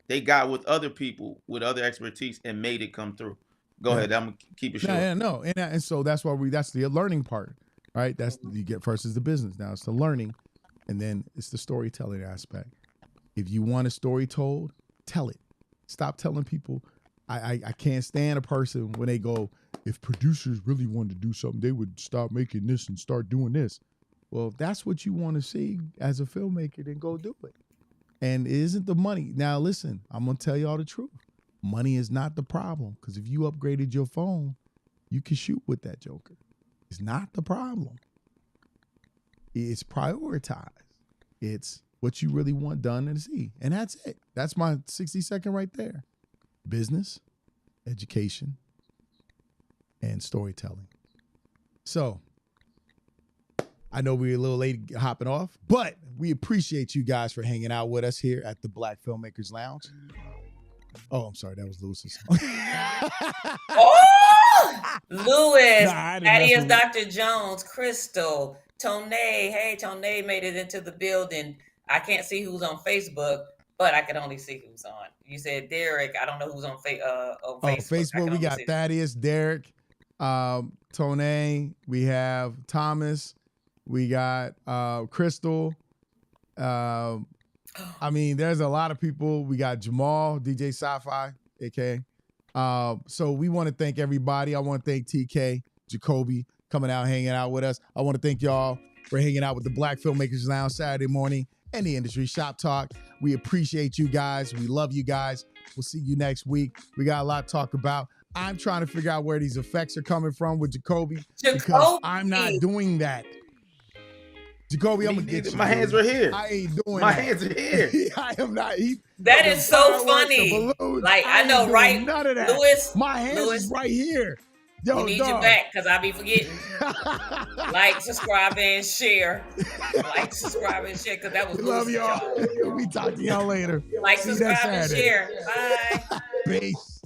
They got with other people with other expertise and made it come through. Go ahead. I'm gonna keep it short. No. And so that's why that's the learning part, right? That's you get first is the business. Now it's the learning, and then it's the storytelling aspect. If you want a story told, tell it. Stop telling people. I can't stand a person when they go, if producers really wanted to do something, they would stop making this and start doing this. Well, if that's what you want to see as a filmmaker, then go do it. And it isn't the money. Now, listen, I'm going to tell you all the truth. Money is not the problem, because if you upgraded your phone, you can shoot with that joker. It's not the problem. It's prioritized. It's what you really want done and see. And that's it. That's my 60-second right there. Business, education, and storytelling. So I know we're a little late hopping off, but we appreciate you guys for hanging out with us here at the Black Filmmakers Lounge. Oh, I'm sorry. That was Lewis's song. Oh, Lewis, Nah, Thaddeus, Dr. Jones, Crystal, Tone. Hey, Tone made it into the building. I can't see who's on Facebook, but I can only see who's on. You said Derek. I don't know who's on Facebook. Facebook, we got Thaddeus, Derek, Tone. We have Thomas. We got Crystal. I mean, there's a lot of people. We got Jamal, DJ Sci-Fi, aka. So we want to thank everybody. I want to thank TK, Jacoby, coming out, hanging out with us. I want to thank y'all for hanging out with the Black Filmmakers Lounge Saturday morning and the Industry Shop Talk. We appreciate you guys. We love you guys. We'll see you next week. We got a lot to talk about. I'm trying to figure out where these effects are coming from with Jacoby. Because I'm not doing that. Jacoby, I'm gonna get you. My hands are here. I ain't doing My that. hands are here. I am not. That is so funny. Like, I know, right? None of that. Lewis, my hands is right here. Yo, we need dog. you back, because I be forgetting. Like, subscribe, and share. Like, subscribe, and share, because that was Love y'all. We talk to y'all later. Like, See you subscribe, next and Saturday. share. Bye. Peace.